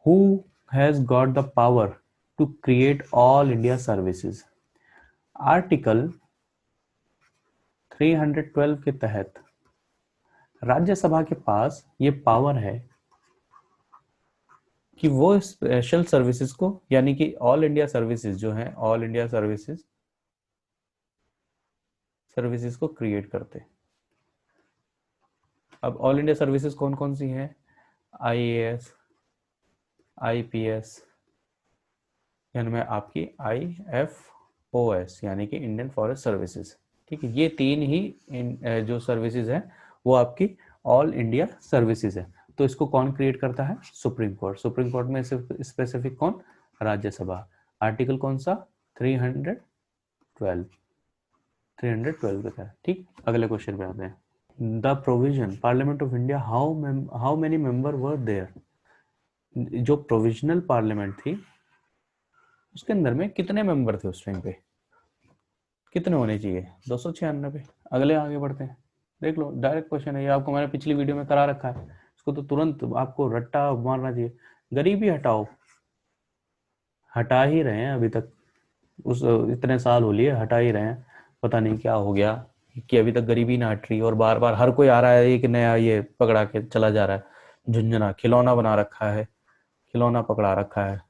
who has got the power to create all India services, article 312 के तहत राज्यसभा के पास ये पावर है कि वो स्पेशल सर्विसेज को, यानी कि ऑल इंडिया सर्विसेज जो है, ऑल इंडिया सर्विसेज को क्रिएट करते। अब ऑल इंडिया सर्विसेज कौन कौन सी हैं, आईएएस, आईपीएस, यानी मैं आपकी आईएफओएस यानी कि इंडियन फॉरेस्ट सर्विसेज, ठीक है, ये 3 ही जो सर्विसेज हैं वो आपकी ऑल इंडिया सर्विसेज है। तो इसको कौन क्रिएट करता है, सुप्रीम कोर्ट, सुप्रीम कोर्ट में स्पेसिफिक कौन, राज्यसभा, आर्टिकल कौन सा 312 के तहत। ठीक, अगले क्वेश्चन पे आते हैं, the provision parliament of India, how many member were there, जो प्रोविजनल पार्लियामेंट थी उसके अंदर में कितने मेंबर थे उस टाइम पे, कितने होने चाहिए, 296। अगले आगे बढ़ते हैं, देख लो डायरेक्ट क्वेश्चन है ये, आपको मैंने पिछली वीडियो में करा रखा है, इसको तो तुरंत आपको रट्टा मारना चाहिए। गरीबी हटाओ, हटा ही रहे हैं अभी तक, उस इतने साल हो लिए हटा ही रहे हैं, पता नहीं क्या हो गया कि अभी तक गरीबी ना हट रही, और बार बार हर कोई आ रहा है एक नया ये पकड़ा के चला जा रहा है, झुंझुना खिलौना बना रखा है, खिलौना पकड़ा रखा है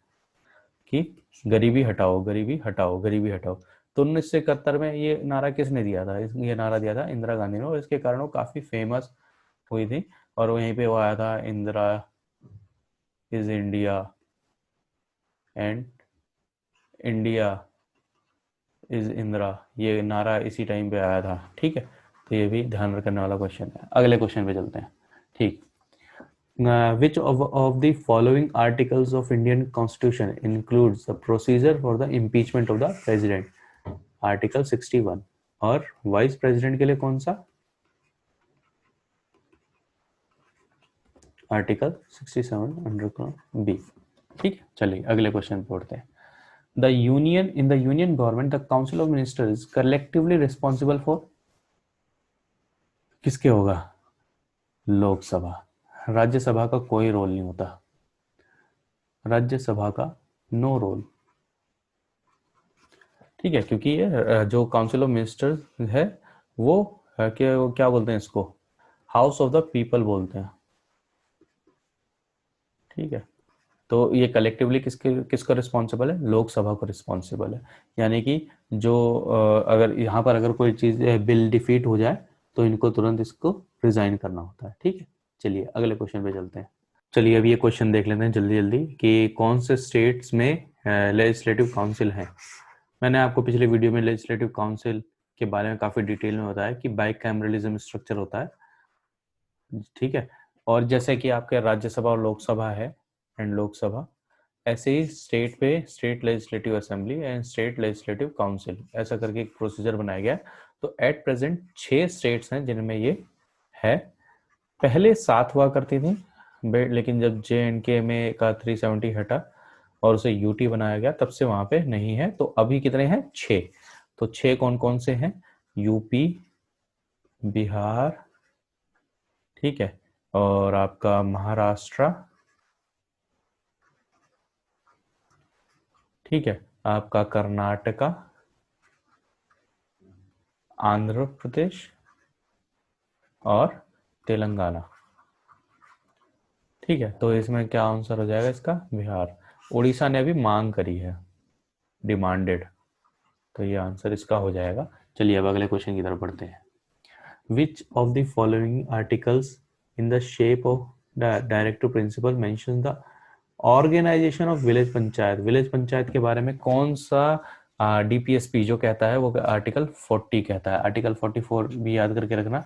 कि गरीबी हटाओ, गरीबी हटाओ, गरीबी हटाओ। तो 1971 में ये नारा किसने दिया था, ये नारा दिया था इंदिरा गांधी ने, और इसके कारण वो काफी फेमस हुई थी, और वहीं पे वो आया था, Indira is India and India is Indira, ये नारा इसी टाइम पे आया था। ठीक है, तो ये भी ध्यान रखने वाला क्वेश्चन है। अगले क्वेश्चन पे चलते हैं। ठीक, which of the following articles of Indian Constitution includes the procedure for the impeachment of the president, article 61, और वाइस प्रेसिडेंट के लिए कौन सा, आर्टिकल 67 अंडर बी। ठीक, चलिए अगले क्वेश्चन पे उठते हैं, the union in the union government the council of ministers collectively responsible for, किसके होगा, लोकसभा, राज्यसभा का कोई रोल नहीं होता, राज्यसभा का नो रोल। ठीक है, क्योंकि ये जो काउंसिल ऑफ मिनिस्टर्स है वो क्या बोलते हैं इसको, हाउस ऑफ द पीपल बोलते हैं। ठीक है, तो ये कलेक्टिवली किसका रिस्पॉन्सिबल है, लोकसभा को रिस्पॉन्सिबल है, यानी कि जो अगर यहाँ पर अगर कोई चीज बिल डिफीट हो जाए तो इनको तुरंत इसको रिजाइन करना होता है। ठीक है, चलिए अगले क्वेश्चन पे चलते हैं। चलिए अब ये क्वेश्चन देख लेते हैं जल्दी जल्दी कि कौन से स्टेट्स में लेजिस्लेटिव काउंसिल है। मैंने आपको पिछले वीडियो में लेजिस्लेटिव काउंसिल के बारे में काफी डिटेल में बताया कि बाइकैमरलिज्म स्ट्रक्चर होता है। ठीक है, और जैसे कि आपके राज्यसभा और लोकसभा है एंड लोकसभा, ऐसे ही स्टेट पे state legislative assembly and state legislative council, ऐसा करके एक प्रोसीजर बनाया गया। तो एट प्रेजेंट 6 स्टेट्स हैं जिनमें ये है, पहले 7 हुआ करती थी, लेकिन जब JNK में का 370 हटा और उसे यूटी बनाया गया तब से वहां पे नहीं है, तो अभी कितने हैं, 6। तो 6 कौन कौन से हैं, यूपी, बिहार, ठीक है, और आपका महाराष्ट्र, ठीक है, आपका कर्नाटका, आंध्र प्रदेश और तेलंगाना। ठीक है, तो इसमें क्या आंसर हो जाएगा इसका? बिहार। उड़ीसा ने अभी मांग करी है, डिमांडेड, तो ये आंसर इसका हो जाएगा। चलिए अब अगले क्वेश्चन की तरफ बढ़ते हैं। Which of the following articles in the shape of directive principle mention the organisation of village panchayat? Village panchayat के बारे में कौन सा डीपीएसपी जो कहता है वो आर्टिकल 40 कहता है। आर्टिकल 44 भी याद करके रखना,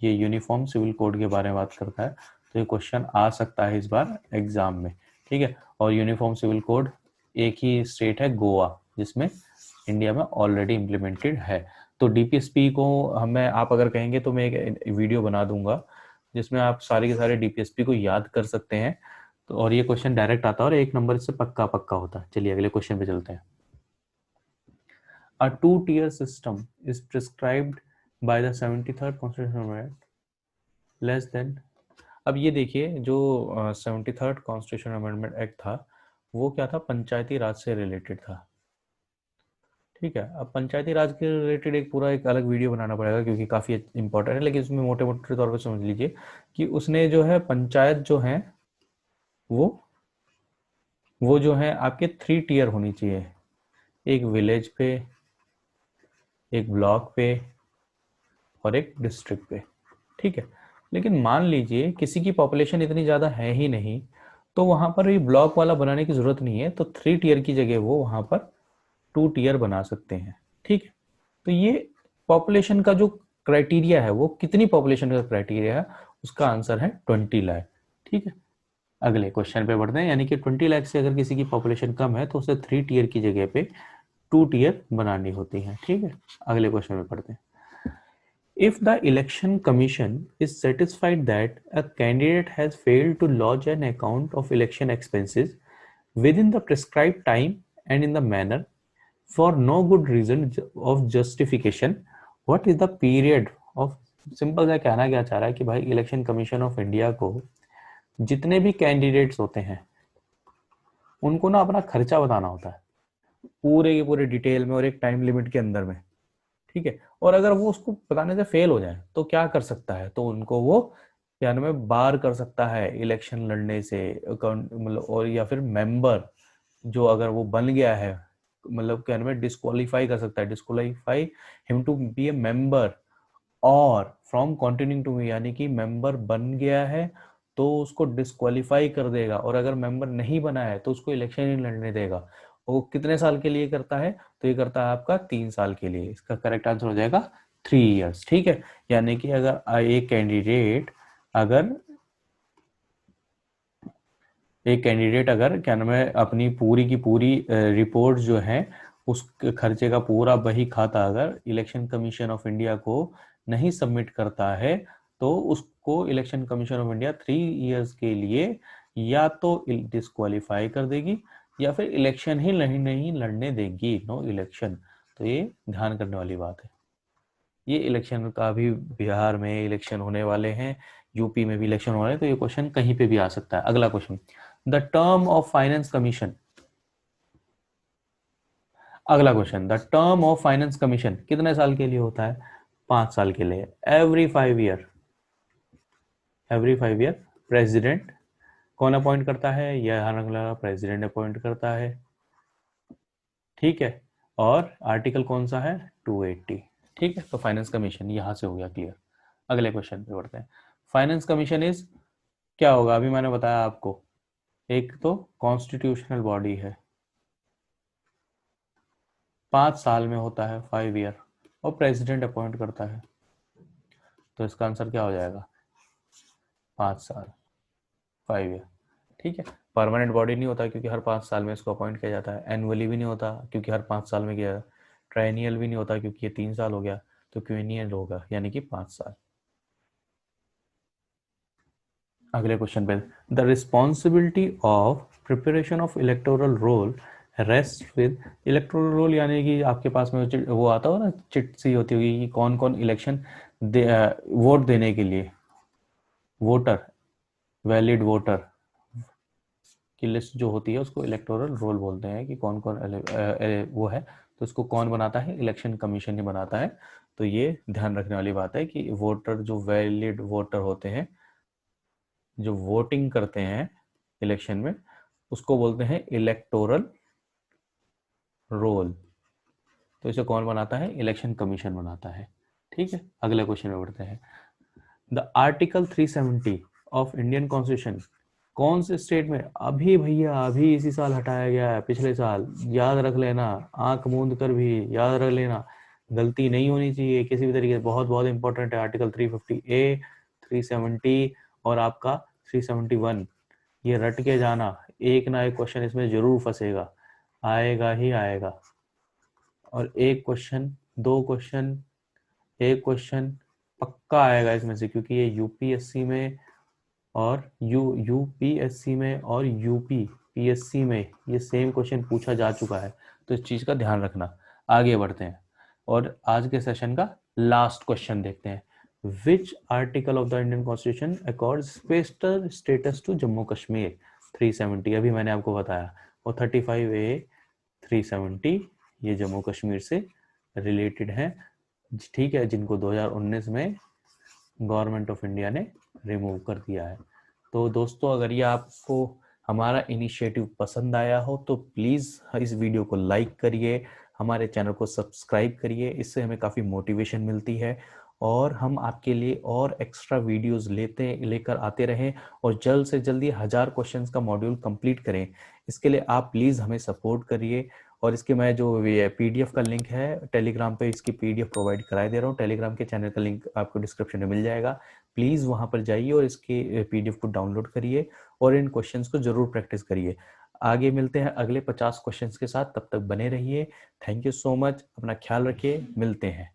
ये यूनिफॉर्म सिविल कोड के बारे में बात करता है, तो ये क्वेश्चन आ सकता है इस बार एग्जाम में। ठीक है, और यूनिफॉर्म सिविल कोड एक ही स्टेट है गोवा, जिसमें इंडिया में ऑलरेडी इम्प्लीमेंटेड है। तो डीपीएसपी को हमें आप अगर कहेंगे तो मैं एक वीडियो बना दूंगा जिसमें आप सारे के सारे डीपीएसपी को याद कर सकते हैं। तो और ये क्वेश्चन डायरेक्ट आता है और एक नंबर से पक्का पक्का होता है। चलिए अगले क्वेश्चन पे चलते हैं। A two-tier system is prescribed by the 73rd Constitutional Amendment less than। अब ये देखिए जो 73rd कॉन्स्टिट्यूशन अमेंडमेंट एक्ट था वो क्या था? पंचायती राज से रिलेटेड था। ठीक है, अब पंचायती राज के रिलेटेड एक पूरा एक अलग वीडियो बनाना पड़ेगा क्योंकि काफ़ी इंपॉर्टेंट है, लेकिन उसमें मोटे मोटे तौर पर समझ लीजिए कि उसने जो है पंचायत जो है वो जो है आपके 3 टियर होनी चाहिए, एक विलेज पे, एक ब्लॉक पे और एक डिस्ट्रिक्ट पे। ठीक है, लेकिन मान लीजिए किसी की पॉपुलेशन इतनी ज़्यादा है ही नहीं, तो वहाँ पर ये ब्लॉक वाला बनाने की ज़रूरत नहीं है, तो 3 टियर की जगह वो वहाँ पर 2 टियर बना सकते हैं। ठीक है, तो ये पॉपुलेशन का जो क्राइटेरिया है वो कितनी पॉपुलेशन का क्राइटेरिया है, उसका आंसर है 20 लाख। ठीक है, अगले क्वेश्चन पे बढ़ते हैं। यानी कि 20 लाख से अगर किसी की पॉपुलेशन कम है तो उसे 3 टियर की जगह पे 2 टियर बनानी होती है। ठीक है, अगले क्वेश्चन पे पढ़ते हैं। If the election commission is satisfied that a candidate has failed to lodge an account of election expenses within the prescribed time and in the manner for no good reason of justification, what is the period of? Simple सा कहना क्या चाह रहा है कि भाई इलेक्शन कमीशन ऑफ इंडिया को जितने भी कैंडिडेट्स होते हैं उनको ना अपना खर्चा बताना होता है पूरे के पूरे डिटेल में और एक टाइम लिमिट के अंदर में। ठीक है, और अगर वो उसको बताने से फेल हो जाए तो क्या कर सकता है? तो उनको वो क्या नाम है, बार कर सकता है इलेक्शन लड़ने से, अकाउंट मतलब, और या फिर मेंबर जो अगर वो बन गया है मतलब क्या नाम है, डिस्क्वालीफाई कर सकता है, disqualify him to be a member और फ्रॉम कंटिन्यूइंग टू, यानी कि मेंबर बन गया है तो उसको डिस्क्वालीफाई कर देगा, और अगर मेंबर नहीं बना है तो उसको इलेक्शन ही लड़ने देगा। वो कितने साल के लिए करता है? तो ये करता है आपका 3 साल के लिए। इसका करेक्ट आंसर हो जाएगा 3 इयर्स। ठीक है, यानी कि अगर एक कैंडिडेट अगर क्या नाम है अपनी पूरी की पूरी रिपोर्ट जो है उस खर्चे का पूरा बही खाता अगर इलेक्शन कमीशन ऑफ इंडिया को नहीं सबमिट करता है तो उसको election commission of India 3 years के लिए या तो डिस्क्वालीफाई कर देगी या फिर इलेक्शन ही नहीं लड़ने देगी, नो इलेक्शन। तो ये ध्यान करने वाली बात है। ये इलेक्शन का भी बिहार में इलेक्शन होने वाले हैं, यूपी में भी इलेक्शन हो रहे हैं, तो ये क्वेश्चन कहीं पे भी आ सकता है। अगला question, the term of finance commission. अगला question, the term of finance commission कितने साल के लिए होता है? 5 साल के लिए। एवरी 5 ईयर प्रेसिडेंट कौन अपॉइंट करता है? यह अगला प्रेसिडेंट अपॉइंट करता है। ठीक है, और आर्टिकल कौन सा है? 280। ठीक है, तो फाइनेंस कमीशन यहां से हो गया क्लियर। अगले क्वेश्चन पे बढ़ते हैं। फाइनेंस कमीशन इज क्या होगा? अभी मैंने बताया आपको, एक तो कॉन्स्टिट्यूशनल बॉडी है, 5 साल में होता है, 5 ईयर, और प्रेसिडेंट अपॉइंट करता है। तो इसका आंसर क्या हो जाएगा? 5 साल, 5 ईयर। ठीक है, परमानेंट बॉडी नहीं होता क्योंकि हर 5 साल में इसको अपॉइंट किया जाता है। एनुअली भी नहीं होता क्योंकि हर 5 साल में किया। ट्राइनियल भी नहीं होता क्योंकि ये 3 साल हो गया, तो क्विनियल होगा यानी कि 5 साल। अगले क्वेश्चन पे, the responsibility of preparation of electoral roll rest with electoral roll, यानी कि आपके पास में वो आता हो ना, चिट सी होती होगी कि कौन कौन इलेक्शन वोट देने के लिए, वोटर, वैलिड वोटर की लिस्ट जो होती है उसको इलेक्टोरल रोल बोलते हैं, कि कौन कौन वो है, तो उसको कौन बनाता है, इलेक्शन कमीशन ही बनाता है। तो ये ध्यान रखने वाली बात है कि वोटर, जो वैलिड वोटर होते हैं, जो वोटिंग करते हैं इलेक्शन में, उसको बोलते हैं इलेक्टोरल रोल। तो इसे कौन बनाता है, इलेक्शन कमीशन बनाता है। ठीक है, अगले क्वेश्चन में बढ़ते हैं। The article 370 of Indian constitution कौन से स्टेट में, अभी भैया अभी इसी साल हटाया गया है, पिछले साल, याद रख लेना, आंख मूंद कर भी याद रख लेना, गलती नहीं होनी चाहिए किसी भी तरीके से, बहुत बहुत इंपॉर्टेंट है। आर्टिकल 350A, 370 और आपका 371, ये रट के जाना, एक ना एक क्वेश्चन इसमें जरूर फंसेगा, आएगा ही आएगा। और एक क्वेश्चन, दो क्वेश्चन, एक क्वेश्चन पक्का आएगा इसमें से, क्योंकि ये यूपीएससी में और यूपीएससी में और यूपीपीएससी में ये सेम क्वेश्चन पूछा जा चुका है, तो इस चीज का ध्यान रखना। आगे बढ़ते हैं और आज के सेशन का लास्ट क्वेश्चन देखते हैं। Which article of the Indian constitution accord special status to Jammu Kashmir? 370 अभी मैंने आपको बताया, और 35A 370 ये जम्मू कश्मीर से रिलेटेड है। ठीक है, जिनको 2019 में गवर्नमेंट ऑफ इंडिया ने रिमूव कर दिया है। तो दोस्तों, अगर ये आपको हमारा इनिशिएटिव पसंद आया हो तो प्लीज़ इस वीडियो को लाइक करिए, हमारे चैनल को सब्सक्राइब करिए, इससे हमें काफ़ी मोटिवेशन मिलती है और हम आपके लिए और एक्स्ट्रा वीडियोस लेकर आते रहें और जल्द से जल्द 1000 क्वेश्चंस का मॉड्यूल कंप्लीट करें। इसके लिए आप प्लीज़ हमें सपोर्ट करिए। और इसके मैं जो पीडीएफ का लिंक है टेलीग्राम पे, इसकी पीडीएफ प्रोवाइड करा दे रहा हूँ। टेलीग्राम के चैनल का लिंक आपको डिस्क्रिप्शन में मिल जाएगा, प्लीज़ वहाँ पर जाइए और इसकी पीडीएफ को डाउनलोड करिए और इन क्वेश्चंस को जरूर प्रैक्टिस करिए। आगे मिलते हैं अगले 50 क्वेश्चंस के साथ, तब तक बने रहिए। थैंक यू सो मच, अपना ख्याल रखिए, मिलते हैं।